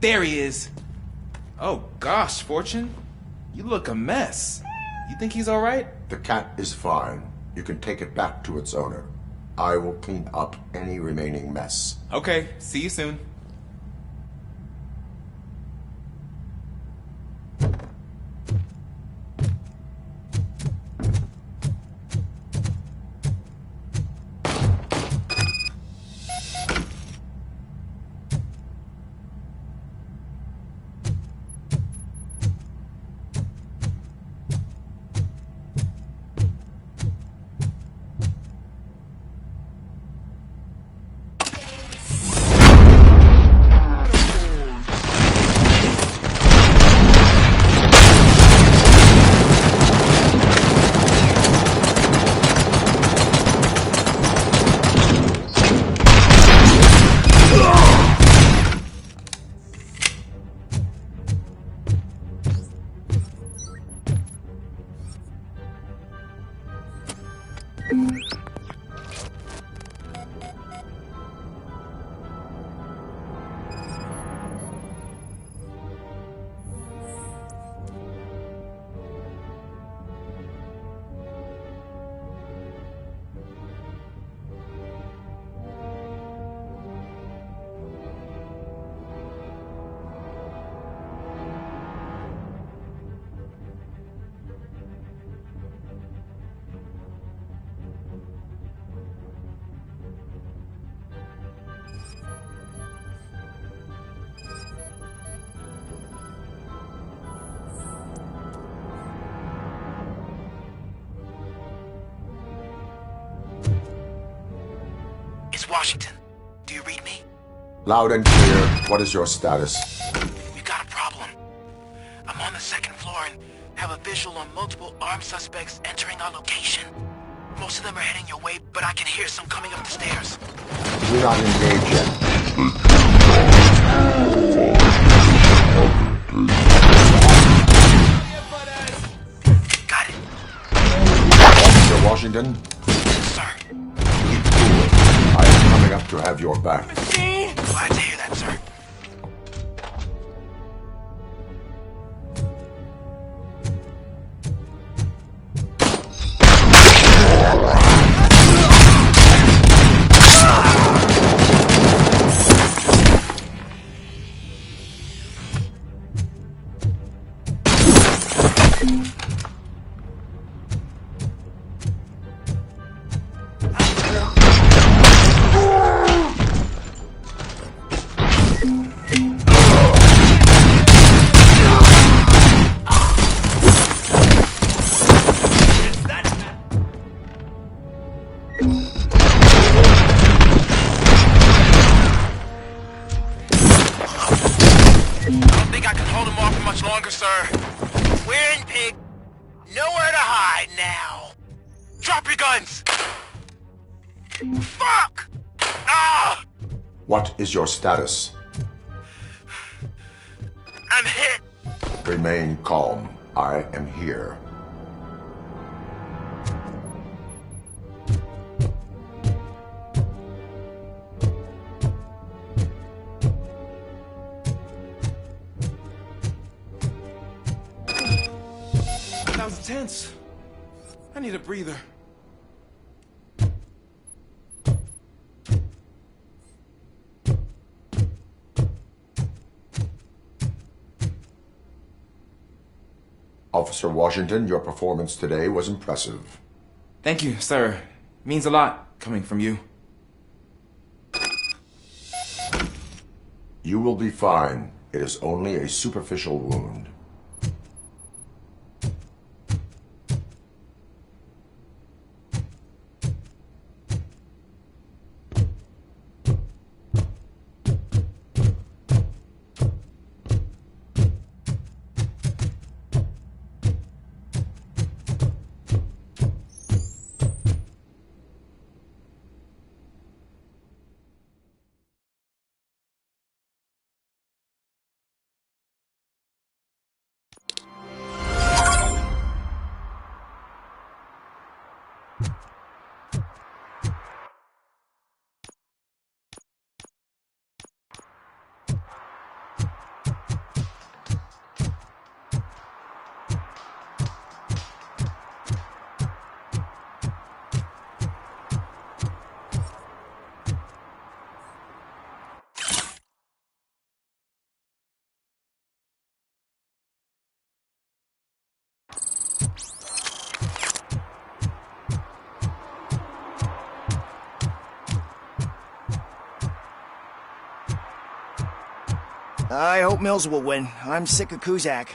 There he is. Oh gosh, Fortune. You look a mess. You think he's alright? The cat is fine. You can take it back to its owner. I will clean up any remaining mess. Okay, see you soon. It's Washington. Do you read me? Loud and clear. What is your status? We've got a problem. I'm on the second floor and have a visual on multiple armed suspects entering our location. Most of them are heading your way, but I can hear some coming up the stairs. Do not engage yet. Got it. Officer Washington? Sir. Keep cool. I am coming up to have your back. Glad to hear that, sir. Longer, sir. We're in Pig. Nowhere to hide now. Drop your guns! Fuck! Ah! What is your status? I'm hit. Remain calm. I am here. That was tense. I need a breather. Officer Washington, your performance today was impressive. Thank you, sir. Means a lot coming from you. You will be fine. It is only a superficial wound. I hope Mills will win. I'm sick of Kuzak.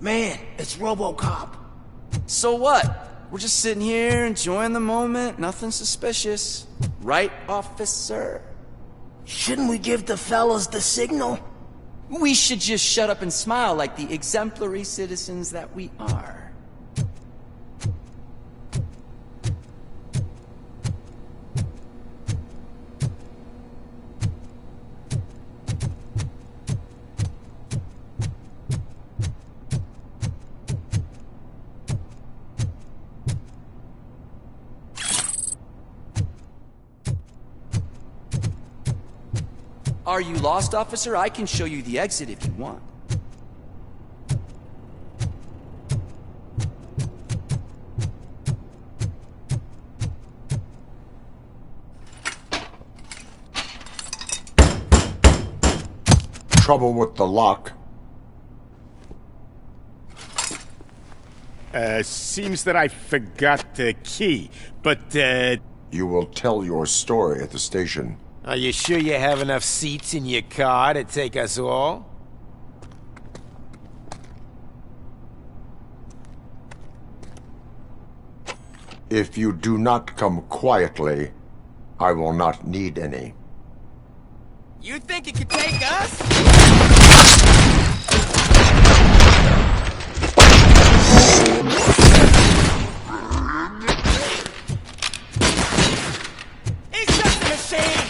Man, it's RoboCop. So what? We're just sitting here enjoying the moment. Nothing suspicious. Right, officer? Shouldn't we give the fellas the signal? We should just shut up and smile like the exemplary citizens that we are. Are you lost, officer? I can show you the exit if you want. Trouble with the lock. Seems that I forgot the key, but, You will tell your story at the station. Are you sure you have enough seats in your car to take us all? If you do not come quietly, I will not need any. You think it could take us? It's just a machine!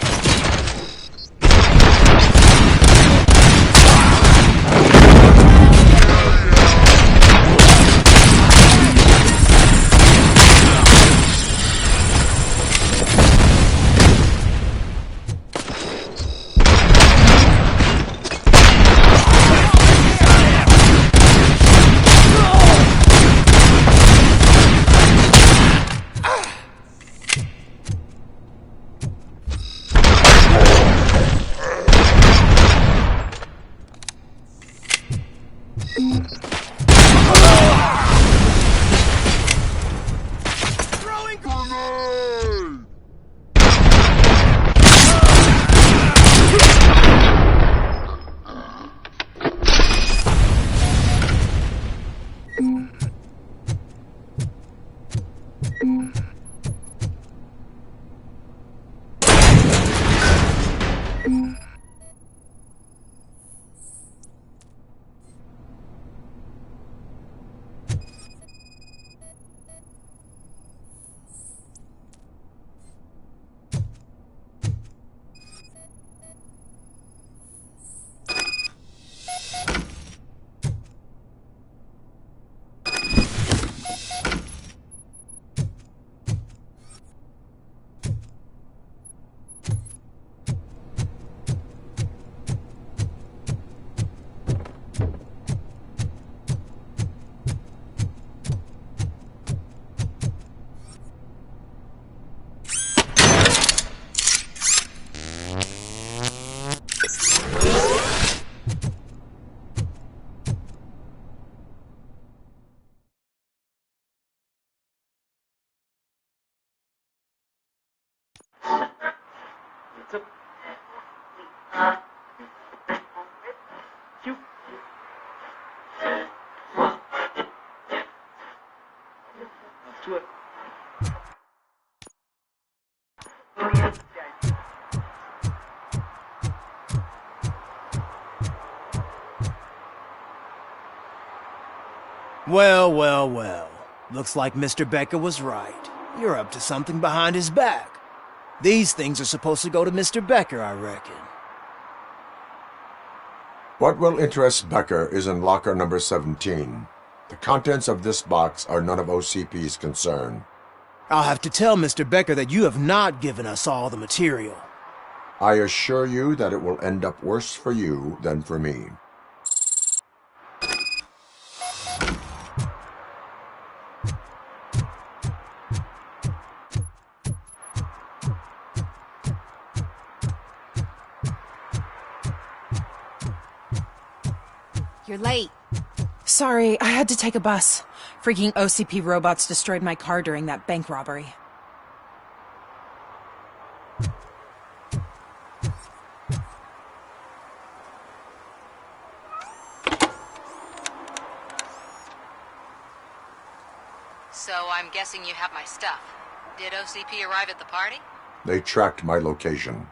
Well, well, well. Looks like Mr. Becker was right. You're up to something behind his back. These things are supposed to go to Mr. Becker, I reckon. What will interest Becker is in locker number 17. The contents of this box are none of OCP's concern. I'll have to tell Mr. Becker that you have not given us all the material. I assure you that it will end up worse for you than for me. You're late. Sorry, I had to take a bus. Freaking OCP robots destroyed my car during that bank robbery. So I'm guessing you have my stuff. Did OCP arrive at the party? They tracked my location.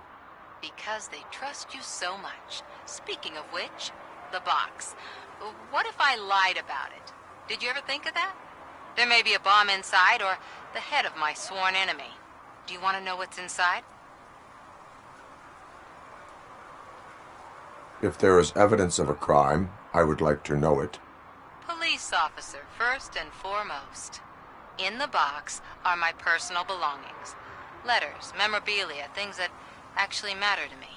Because they trust you so much. Speaking of which, the box. What if I lied about it? Did you ever think of that? There may be a bomb inside, or the head of my sworn enemy. Do you want to know what's inside? If there is evidence of a crime, I would like to know it. Police officer, first and foremost. In the box are my personal belongings. Letters, memorabilia, things that actually matter to me.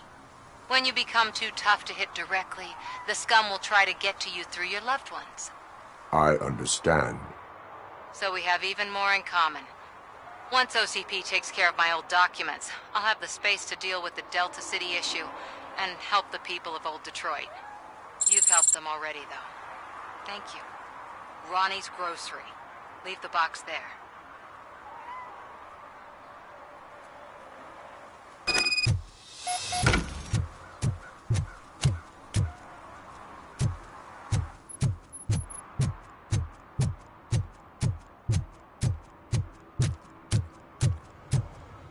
When you become too tough to hit directly, the scum will try to get to you through your loved ones. I understand. So we have even more in common. Once OCP takes care of my old documents, I'll have the space to deal with the Delta City issue and help the people of Old Detroit. You've helped them already, though. Thank you. Ronnie's Grocery. Leave the box there.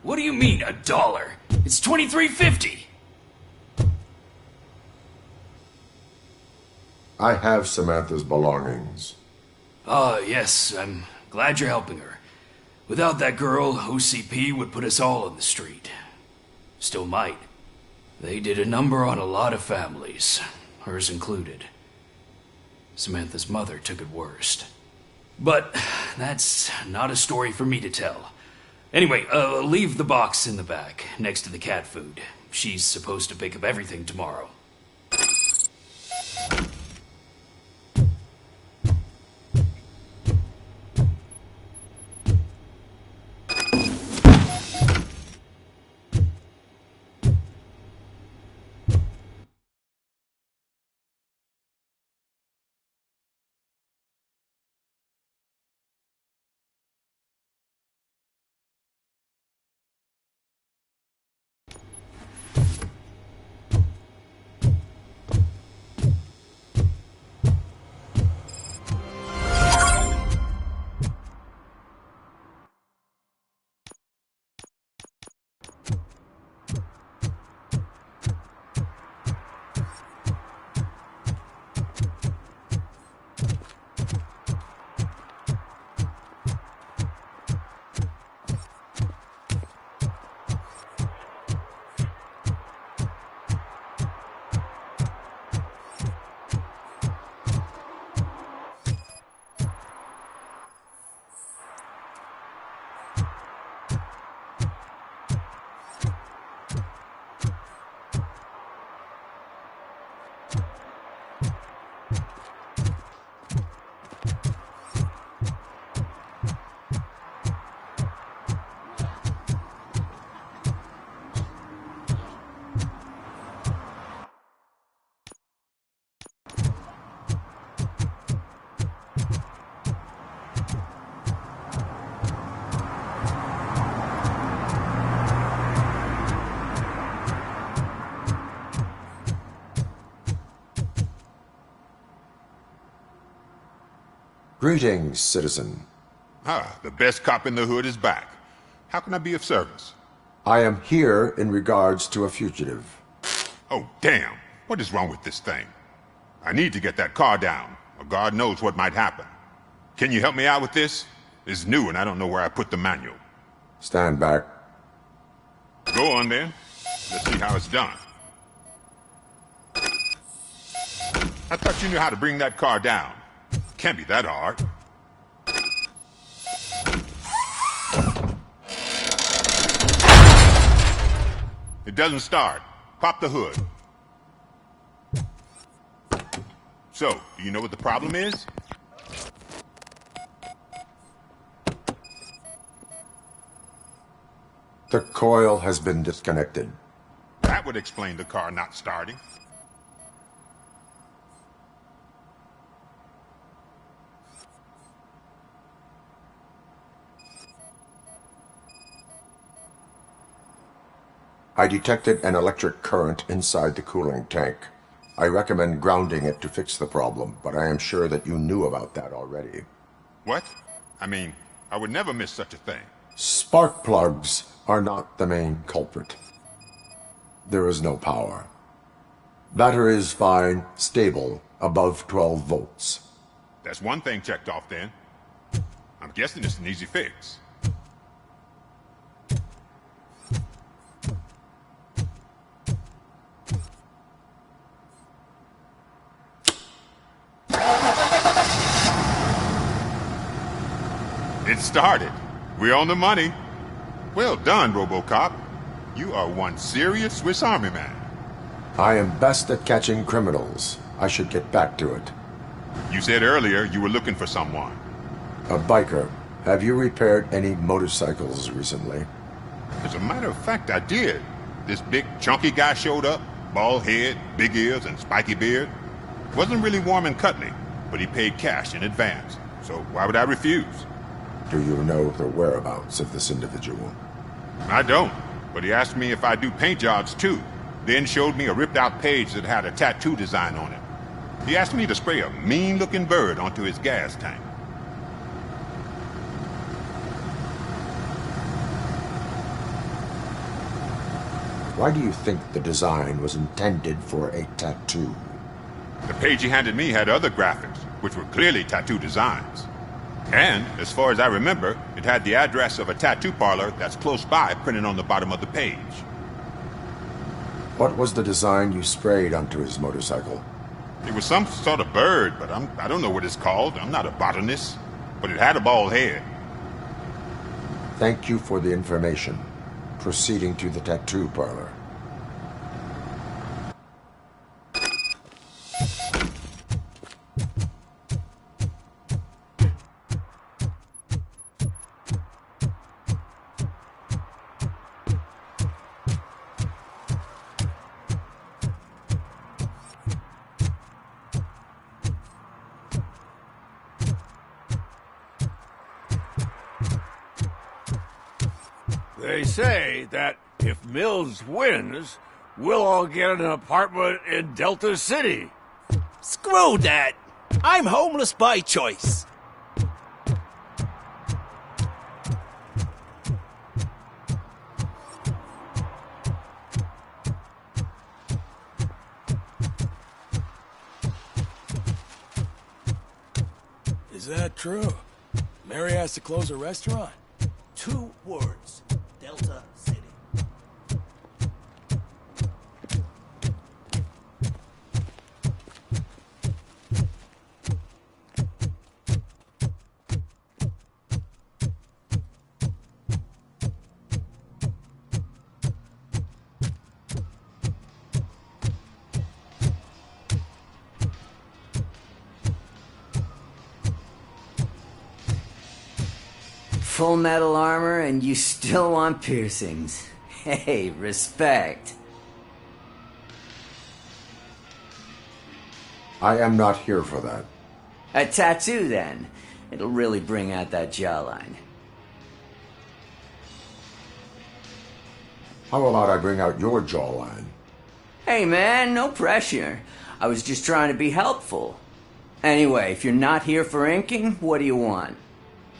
What do you mean, $1? It's $23.50. I have Samantha's belongings. Yes, I'm glad you're helping her. Without that girl, OCP would put us all on the street. Still might. They did a number on a lot of families, hers included. Samantha's mother took it worst. But that's not a story for me to tell. Anyway, leave the box in the back, next to the cat food. She's supposed to pick up everything tomorrow. Greetings, citizen. The best cop in the hood is back. How can I be of service? I am here in regards to a fugitive. Oh, damn. What is wrong with this thing? I need to get that car down, or God knows what might happen. Can you help me out with this? It's new and I don't know where I put the manual. Stand back. Go on then. Let's see how it's done. I thought you knew how to bring that car down. Can't be that hard. It doesn't start. Pop the hood. So, do you know what the problem is? The coil has been disconnected. That would explain the car not starting. I detected an electric current inside the cooling tank. I recommend grounding it to fix the problem, but I am sure that you knew about that already. What? I mean, I would never miss such a thing. Spark plugs are not the main culprit. There is no power. Battery is fine, stable, above 12 volts. That's one thing checked off then. I'm guessing it's an easy fix. It started. We're on the money. Well done, RoboCop. You are one serious Swiss Army man. I am best at catching criminals. I should get back to it. You said earlier you were looking for someone. A biker. Have you repaired any motorcycles recently? As a matter of fact, I did. This big, chunky guy showed up. Bald head, big ears, and spiky beard. Wasn't really warm and cuddly, but he paid cash in advance. So why would I refuse? Do you know the whereabouts of this individual? I don't, but he asked me if I do paint jobs too. Then showed me a ripped-out page that had a tattoo design on it. He asked me to spray a mean-looking bird onto his gas tank. Why do you think the design was intended for a tattoo? The page he handed me had other graphics, which were clearly tattoo designs. And, as far as I remember, it had the address of a tattoo parlor that's close by printed on the bottom of the page. What was the design you sprayed onto his motorcycle? It was some sort of bird, but I don't know what it's called. I'm not a botanist. But it had a bald head. Thank you for the information. Proceeding to the tattoo parlor. They say that if Mills wins, we'll all get an apartment in Delta City. Screw that! I'm homeless by choice. Is that true? Mary has to close her restaurant? 2 words. Delta City. Full metal armor and you still want piercings. Hey, respect. I am not here for that. A tattoo, then. It'll really bring out that jawline. How about I bring out your jawline? Hey, man, no pressure. I was just trying to be helpful. Anyway, if you're not here for inking, what do you want?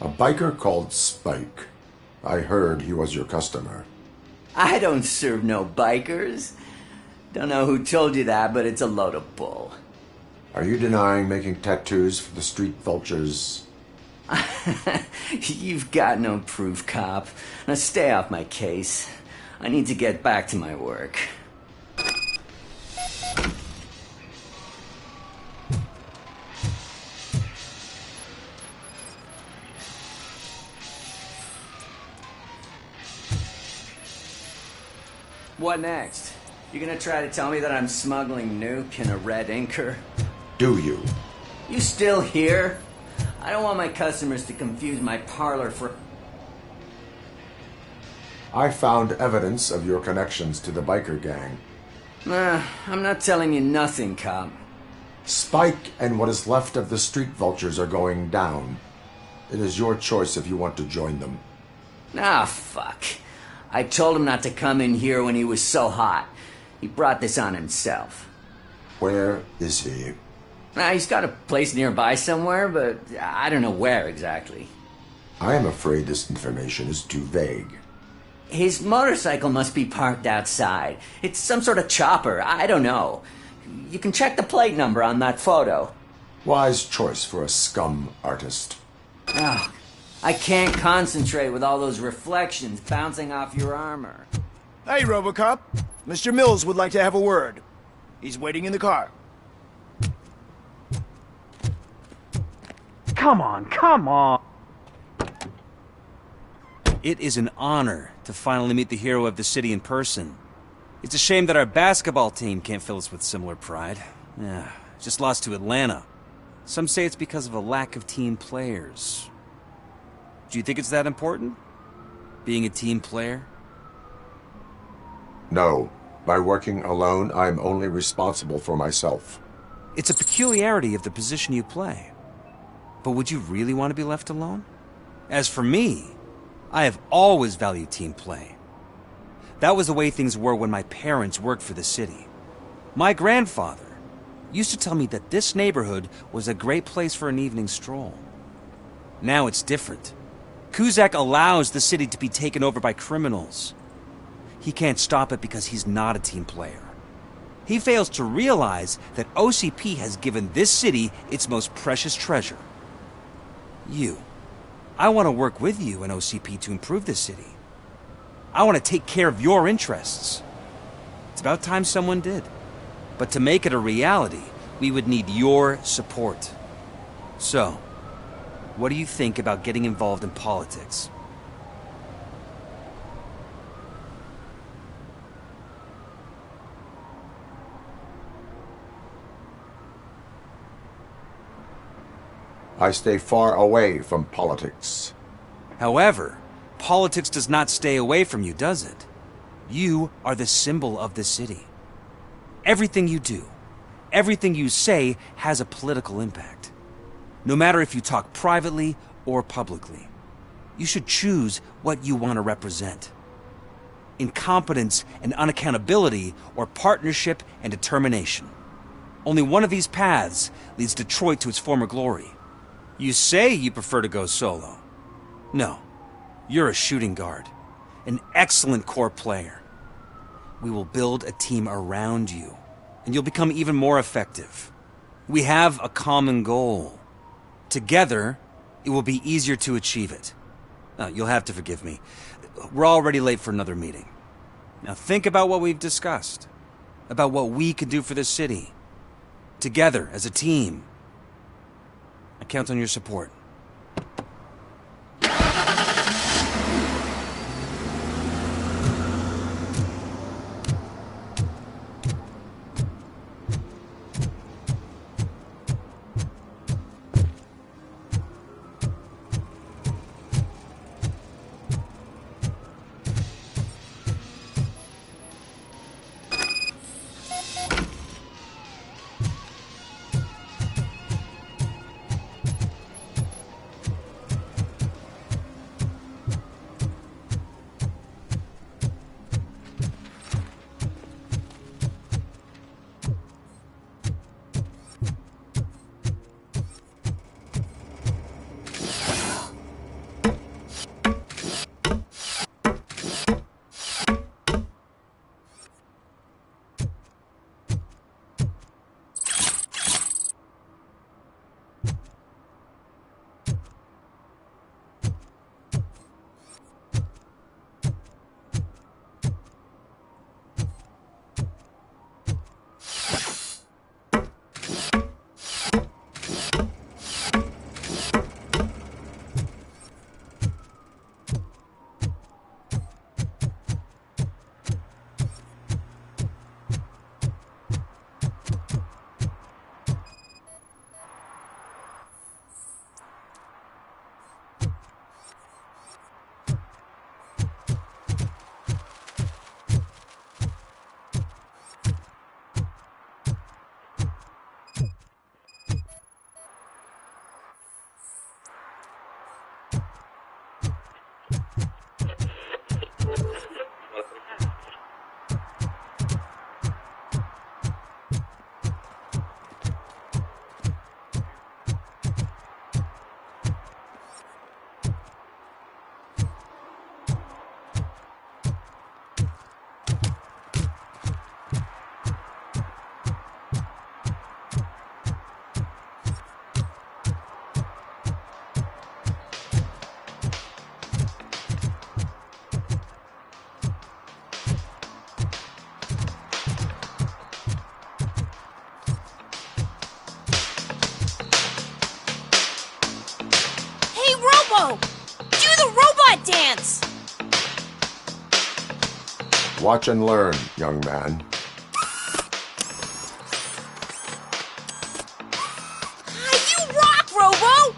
A biker called Spike. I heard he was your customer. I don't serve no bikers. Don't know who told you that, but it's a load of bull. Are you denying making tattoos for the street vultures? You've got no proof, cop. Now stay off my case. I need to get back to my work. What next? You gonna try to tell me that I'm smuggling nuke in a red inker? Do you? You still here? I don't want my customers to confuse my parlor for... I found evidence of your connections to the biker gang. I'm not telling you nothing, cop. Spike and what is left of the street vultures are going down. It is your choice if you want to join them. Ah, fuck. I told him not to come in here when he was so hot. He brought this on himself. Where is he? He's got a place nearby somewhere, but I don't know where exactly. I am afraid this information is too vague. His motorcycle must be parked outside. It's some sort of chopper. I don't know. You can check the plate number on that photo. Wise choice for a scum artist. Oh, I can't concentrate with all those reflections bouncing off your armor. Hey, RoboCop. Mr. Mills would like to have a word. He's waiting in the car. Come on, come on! It is an honor to finally meet the hero of the city in person. It's a shame that our basketball team can't fill us with similar pride. Yeah, just lost to Atlanta. Some say it's because of a lack of team players. Do you think it's that important? Being a team player? No. By working alone, I'm only responsible for myself. It's a peculiarity of the position you play. But would you really want to be left alone? As for me, I have always valued team play. That was the way things were when my parents worked for the city. My grandfather used to tell me that this neighborhood was a great place for an evening stroll. Now it's different. Cusack allows the city to be taken over by criminals. He can't stop it because he's not a team player. He fails to realize that OCP has given this city its most precious treasure. You. I want to work with you and OCP to improve this city. I want to take care of your interests. It's about time someone did. But to make it a reality, we would need your support. So, what do you think about getting involved in politics? I stay far away from politics. However, politics does not stay away from you, does it? You are the symbol of the city. Everything you do, everything you say has a political impact. No matter if you talk privately or publicly, you should choose what you want to represent. Incompetence and unaccountability, or partnership and determination. Only one of these paths leads Detroit to its former glory. You say you prefer to go solo. No, you're a shooting guard, an excellent core player. We will build a team around you, and you'll become even more effective. We have a common goal. Together, it will be easier to achieve it. You'll have to forgive me. We're already late for another meeting. Now think about what we've discussed, about what we can do for this city. Together, as a team. I count on your support. Watch and learn, young man. You rock, Robo!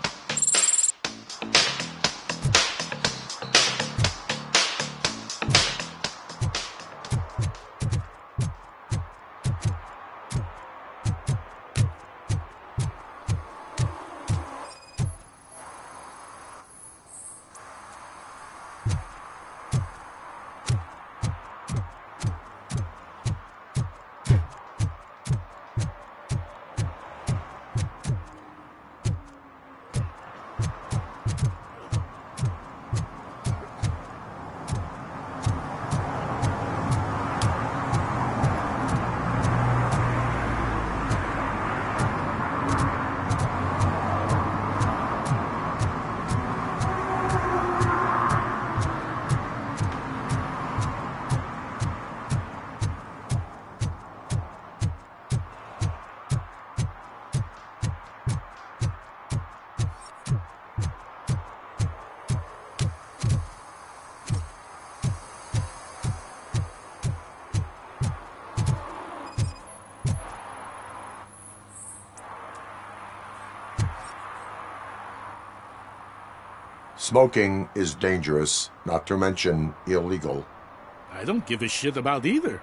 Smoking is dangerous, not to mention illegal. I don't give a shit about either.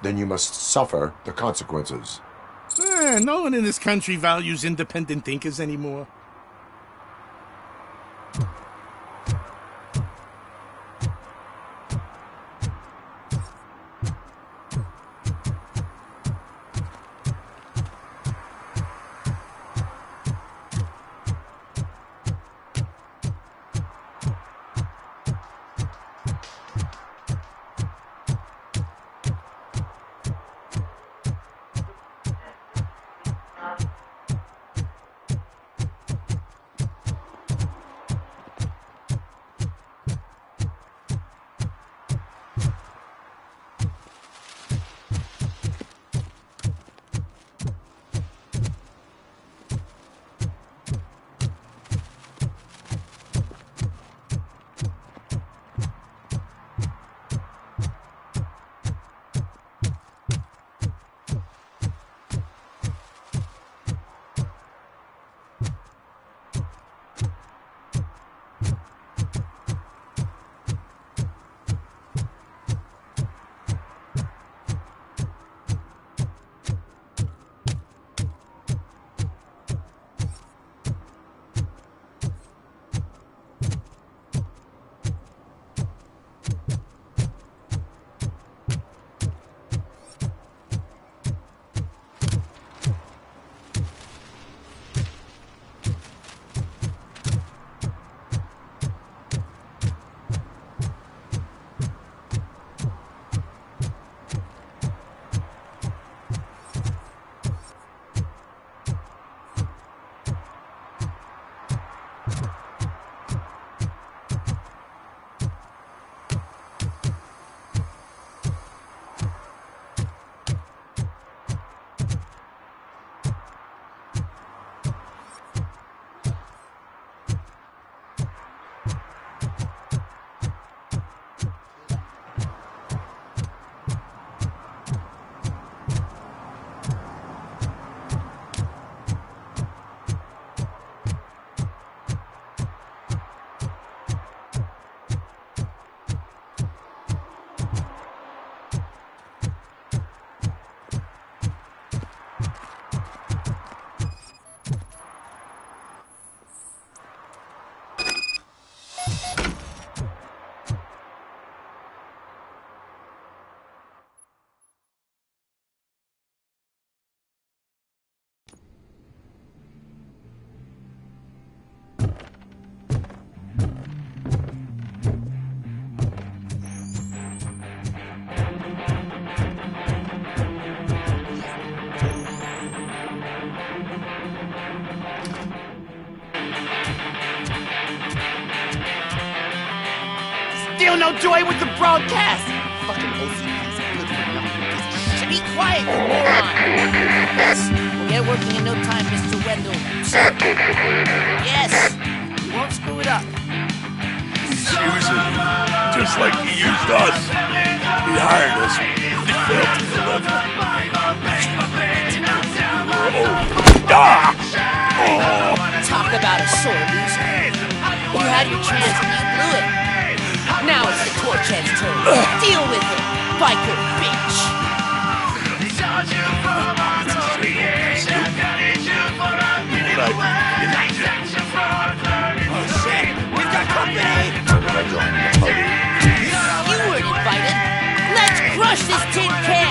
Then you must suffer the consequences. No one in this country values independent thinkers anymore. Still no joy with the broadcast! Fucking OCP's good for nothing. Just be quiet, you moron! Yes, we'll get working in no time, Mr. Wendell. Sir. Yes! You won't screw it up. Excuse just like he used us. He hired us. We failed to deliver. Talk about a sore loser. You had your chance and you blew it. Now it's the Torchhead's turn. Deal with it, biker bitch. Oh shit, we've got company. You weren't invited. Let's crush this tin can.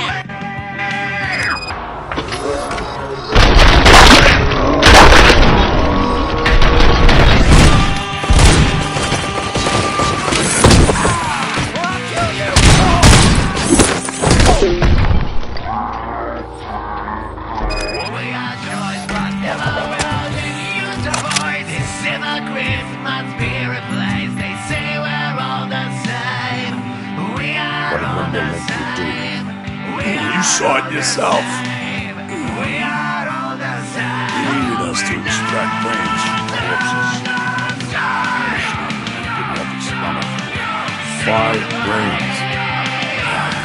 You saw it yourself. You needed us to extract brains from corpses. 5 brains.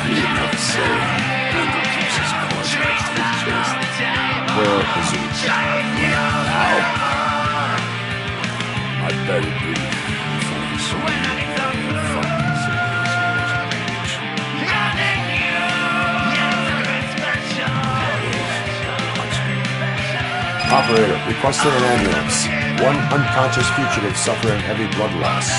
You didn't have to say Randall keeps his cards next to his chest. Where is he? Now? I bet it'd be funny something. Operator, requesting an ambulance. One unconscious fugitive suffering heavy blood loss.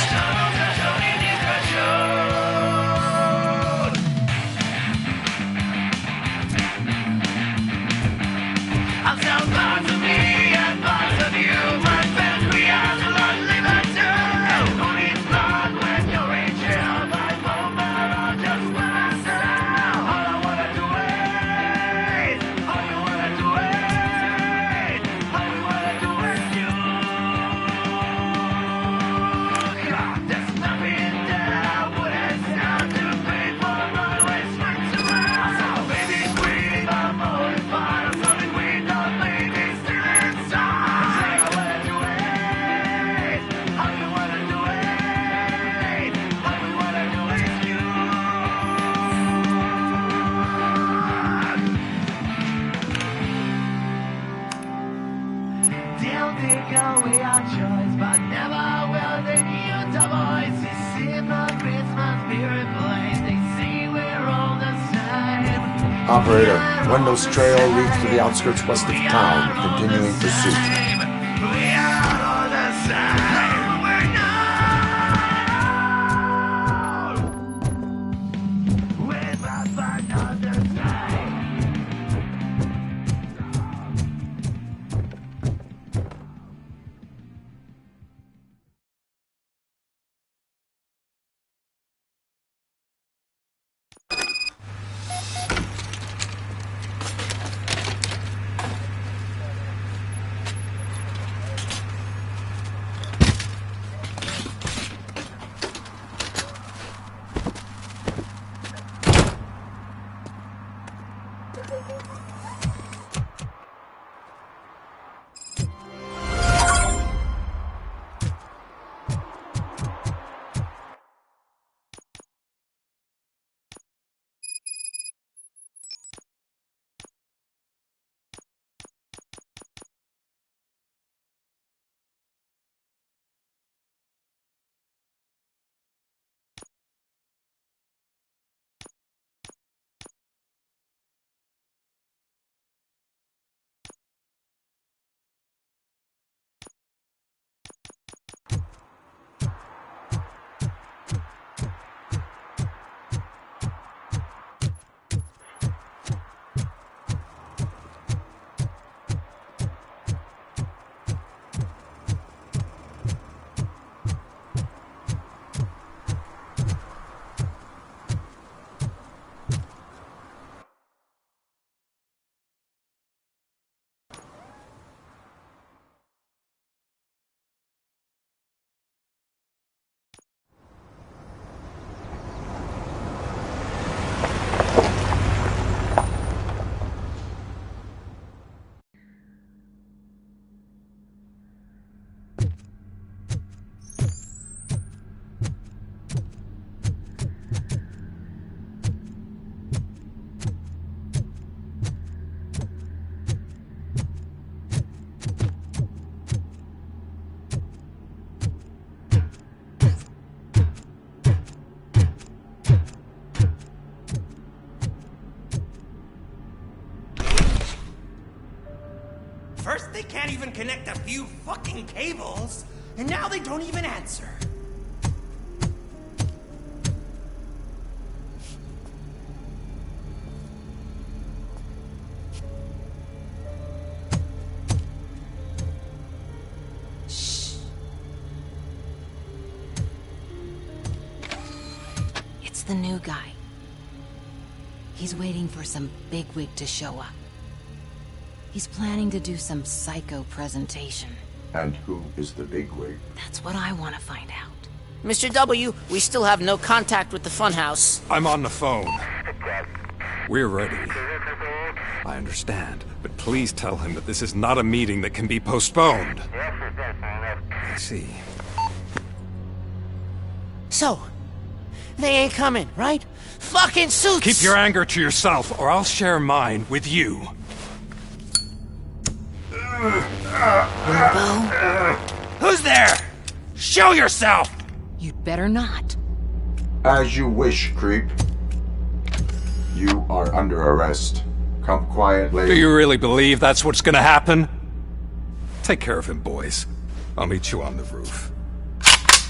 Operator, Wendell's trail leads to the outskirts west of town, continuing pursuit. They can't even connect a few fucking cables. And now they don't even answer. Shh. It's the new guy. He's waiting for some bigwig to show up. He's planning to do some psycho presentation. And who is the bigwig? That's what I want to find out. Mr. W, we still have no contact with the funhouse. I'm on the phone. We're ready. I understand, but please tell him that this is not a meeting that can be postponed. I see. So, they ain't coming, right? Fucking suits! Keep your anger to yourself, or I'll share mine with you. Who's there? Show yourself! You'd better not. As you wish, creep. You are under arrest. Come quietly. Do you really believe that's what's gonna happen? Take care of him, boys. I'll meet you on the roof.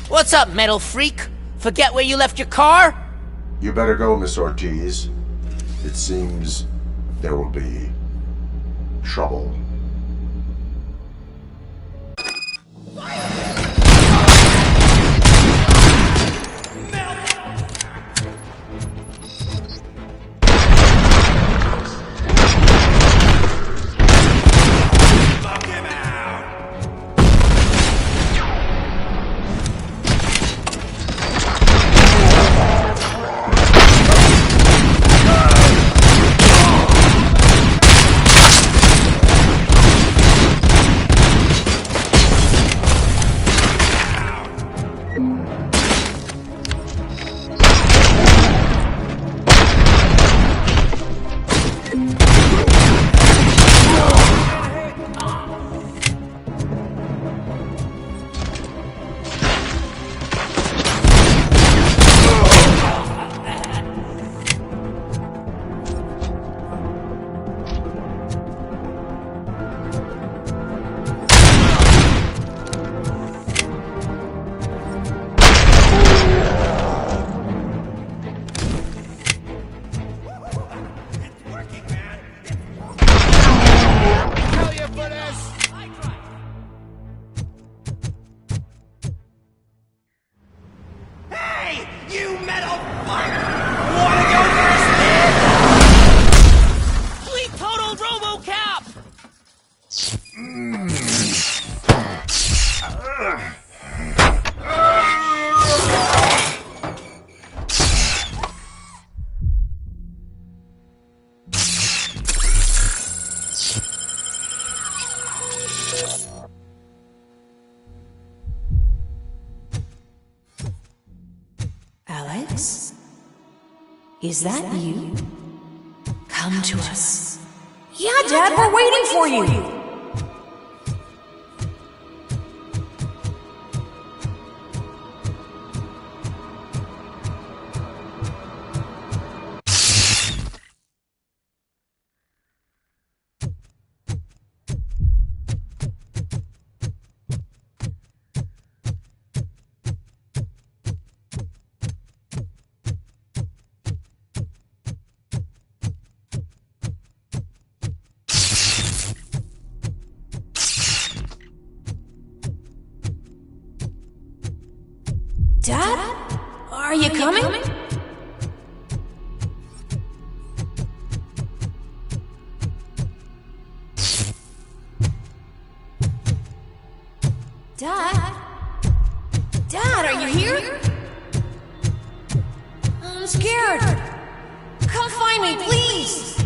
What's up, metal freak? Forget where you left your car? You better go, Miss Ortiz. It seems there will be trouble. You metal fuck! Wanna go first, man? Fleet total RoboCap! Alex? Is that you? Come to us. Yeah, Dad, we're waiting for you! Dad? Are you coming? Dad? Dad, are you here? I'm scared. Come find me, please.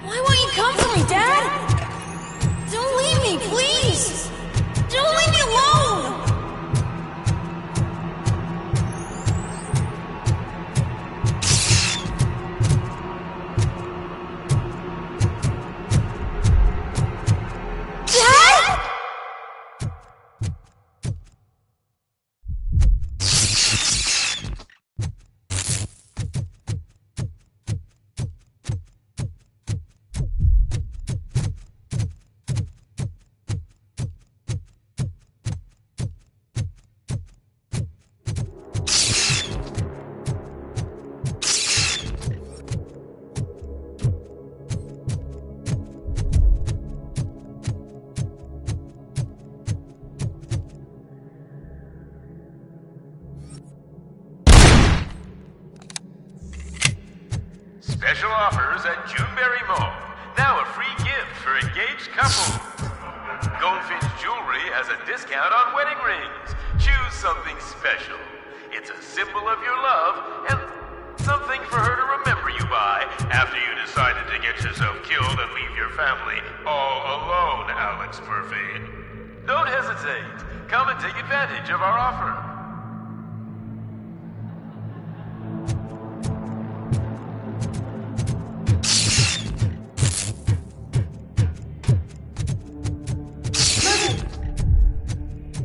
Why won't you come for me, Dad? Don't leave me, please. Don't leave me alone. Special offers at Juneberry Mall. Now a free gift for engaged couples. Goldfinch Jewelry has a discount on wedding rings. Choose something special. It's a symbol of your love and something for her to remember you by after you decided to get yourself killed and leave your family all alone, Alex Murphy. Don't hesitate. Come and take advantage of our offer.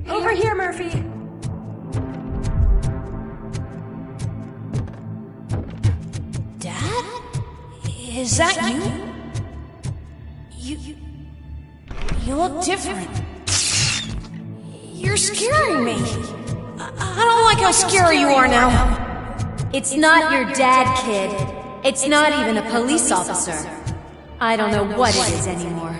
Over here, Murphy. Dad? Is that you? You look different. You're scaring me. I don't like how scary you are now. It's not your dad, kid. It's not even a police officer. I don't know what it is anymore.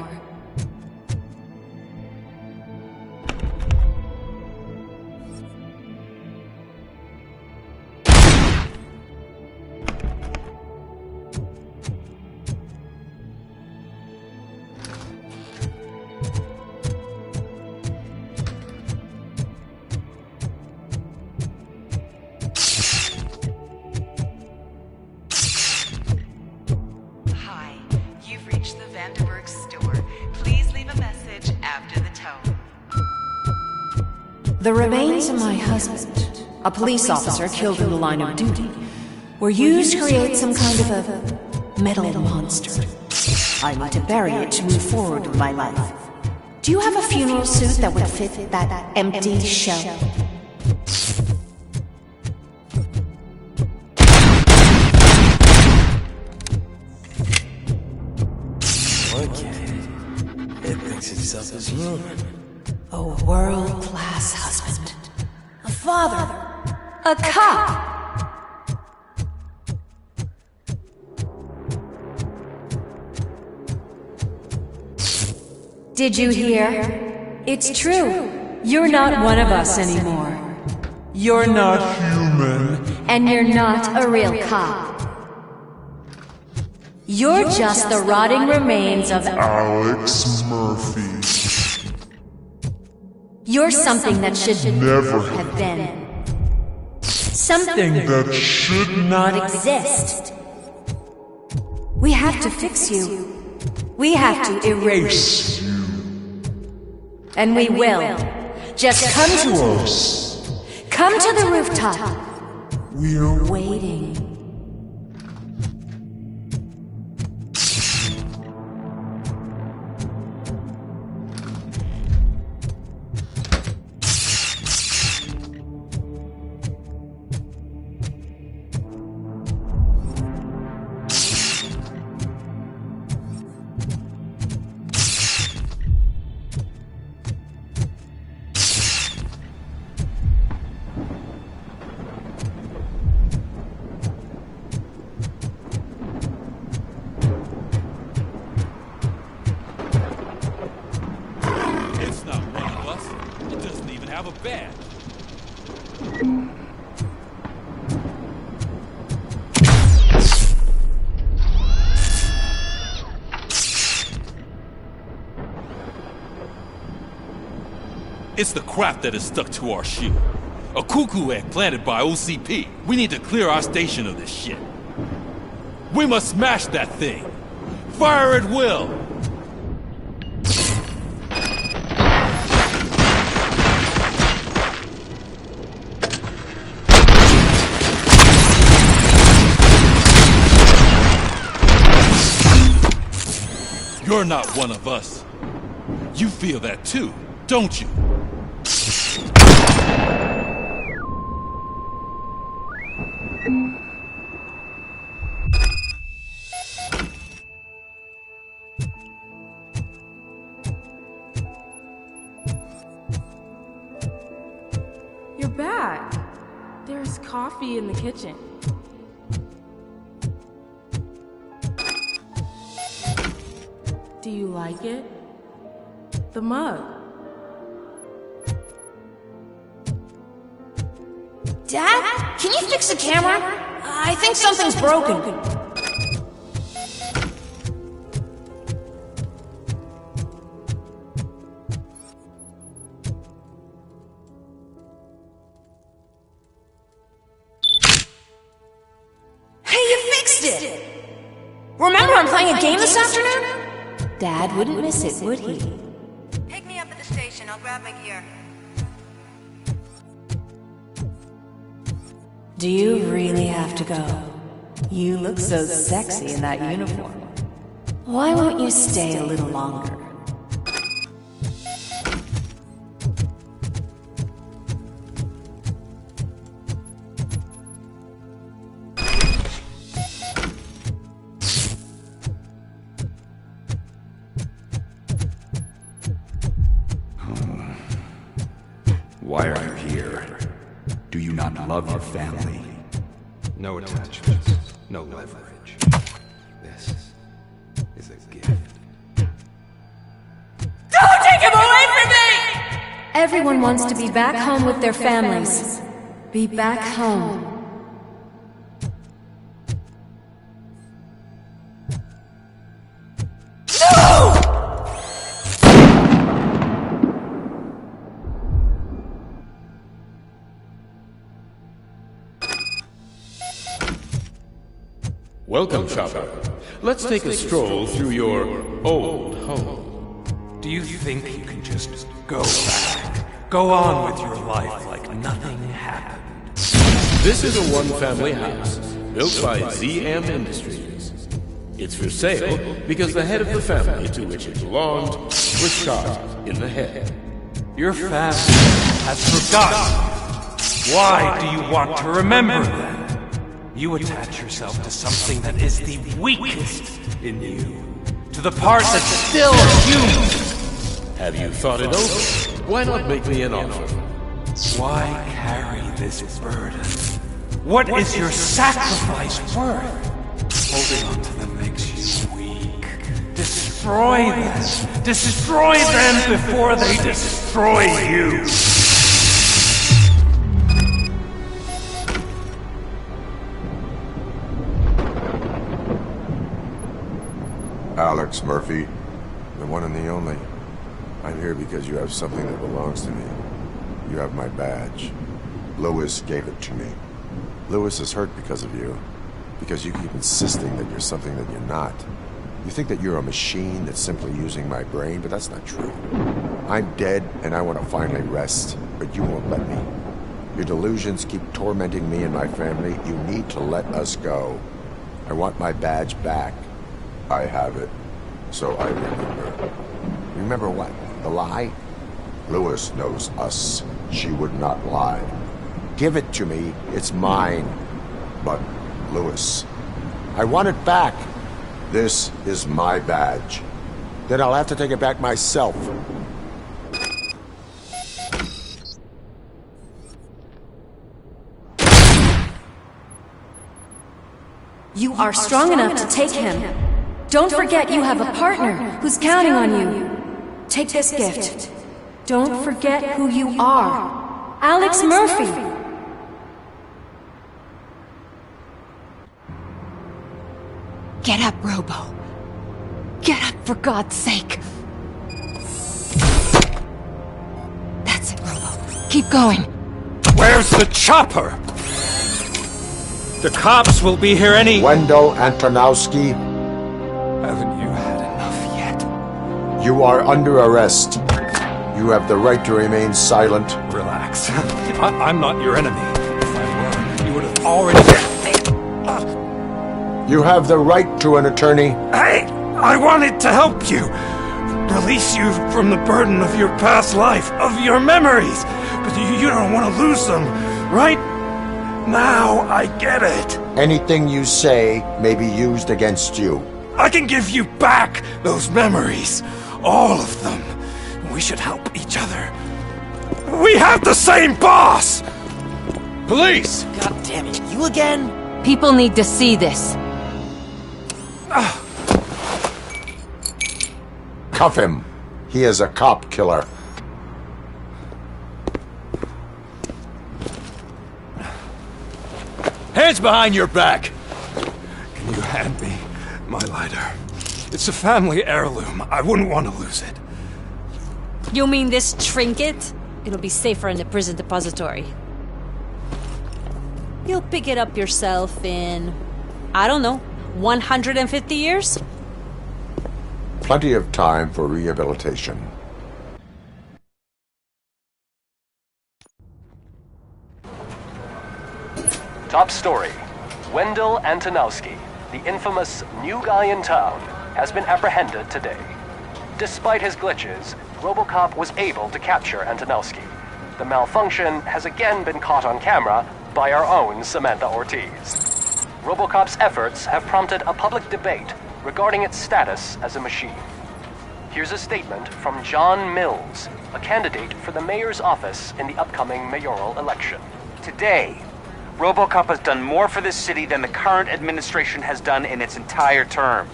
The remains of my husband, a police officer killed in the line of duty, were used to create some kind of a metal monster. I need to bury it to move forward with my life. Do you have a funeral suit that would fit that empty shell? Okay. It thinks itself as human. A world-class husband. A father. A cop. Did you hear? It's true. You're not one of us anymore. You're not human. And you're not a real cop. You're just the rotting remains of Alex Murphy. You're something that should never have been. Something that should not exist. We have to fix you. We have to erase you. And we will. Just come to us. Come to the rooftop. We're waiting. It's the crap that is stuck to our shoe. A cuckoo egg planted by OCP. We need to clear our station of this shit. We must smash that thing. Fire at will. You're not one of us. You feel that too, don't you? You're back. There's coffee in the kitchen. Do you like it? The mug. Dad? Can you fix the camera? I think something's broken. it! Remember, I'm playing a game this afternoon? Dad wouldn't miss it, would he? Pick me up at the station. I'll grab my gear. Do you really have to go? You look so sexy in that uniform. Why won't you stay a little longer? Why are you here? Do you not love your family? No attachments, no leverage. This is a gift. Don't take him away from me! Everyone wants to be back home with their families. Be back home. Welcome, shopper. Let's take a stroll through your old home. Do you think you can just go back? Go on with your life like nothing happened? This is a one-family house built by ZM Industries. It's for sale because the head of the family to which it belonged was shot in the head. Your family has forgotten. Why do you want to remember them? You attach yourself to something that is the weakest in you. To the part that's still human. Have you thought it over? Why not make me an offer? Why carry this burden? What is your sacrifice worth? Holding on to them makes you weak. Destroy them. Destroy them before they destroy you. Alex Murphy, the one and the only. I'm here because you have something that belongs to me. You have my badge. Lewis gave it to me. Lewis is hurt because of you. Because you keep insisting that you're something that you're not. You think that you're a machine that's simply using my brain, but that's not true. I'm dead, and I want to finally rest, but you won't let me. Your delusions keep tormenting me and my family. You need to let us go. I want my badge back. I have it, so I remember. Remember what? The lie? Lewis knows us. She would not lie. Give it to me. It's mine. But, Lewis, I want it back. This is my badge. Then I'll have to take it back myself. You are strong enough to take him. Don't forget you have a partner who's counting on you. Take this gift. Don't forget who you are. Alex Murphy. Get up, Robo. Get up, for God's sake. That's it, Robo. Keep going. Where's the chopper? The cops will be here any... Wendell Antonowski. Haven't you had enough yet? You are under arrest. You have the right to remain silent. Relax. I'm not your enemy. If I were, you would have already... You have the right to an attorney. I wanted to help you. Release you from the burden of your past life, of your memories. But you don't want to lose them, right? Now I get it. Anything you say may be used against you. I can give you back those memories. All of them. We should help each other. We have the same boss! Police! God damn it, you again? People need to see this. Cuff him. He is a cop killer. Hands behind your back! Can you hand me my lighter? It's a family heirloom. I wouldn't want to lose it. You mean this trinket? It'll be safer in the prison depository. You'll pick it up yourself in, I don't know, 150 years? Plenty of time for rehabilitation. Top story. Wendell Antonowski, the infamous new guy in town, has been apprehended today. Despite his glitches, RoboCop was able to capture Antonowski. The malfunction has again been caught on camera by our own Samantha Ortiz. RoboCop's efforts have prompted a public debate regarding its status as a machine. Here's a statement from John Mills, a candidate for the mayor's office in the upcoming mayoral election. Today, RoboCop has done more for this city than the current administration has done in its entire term.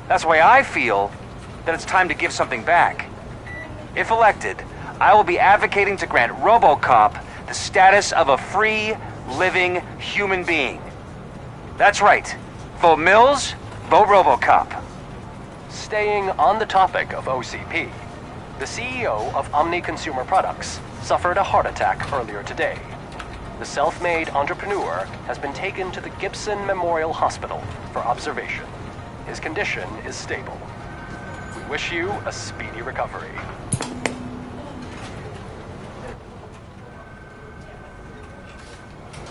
That's why I feel that it's time to give something back. If elected, I will be advocating to grant RoboCop the status of a free, living human being. That's right. Vote Mills, vote RoboCop. Staying on the topic of OCP, the CEO of Omni Consumer Products suffered a heart attack earlier today. The self-made entrepreneur has been taken to the Gibson Memorial Hospital for observation. His condition is stable. We wish you a speedy recovery.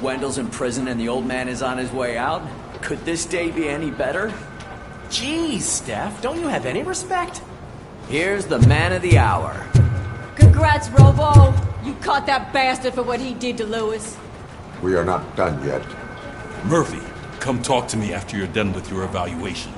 Wendell's in prison and the old man is on his way out? Could this day be any better? Jeez, Steph, don't you have any respect? Here's the man of the hour. Congrats, Robo! You caught that bastard for what he did to Lewis. We are not done yet. Murphy, come talk to me after you're done with your evaluation.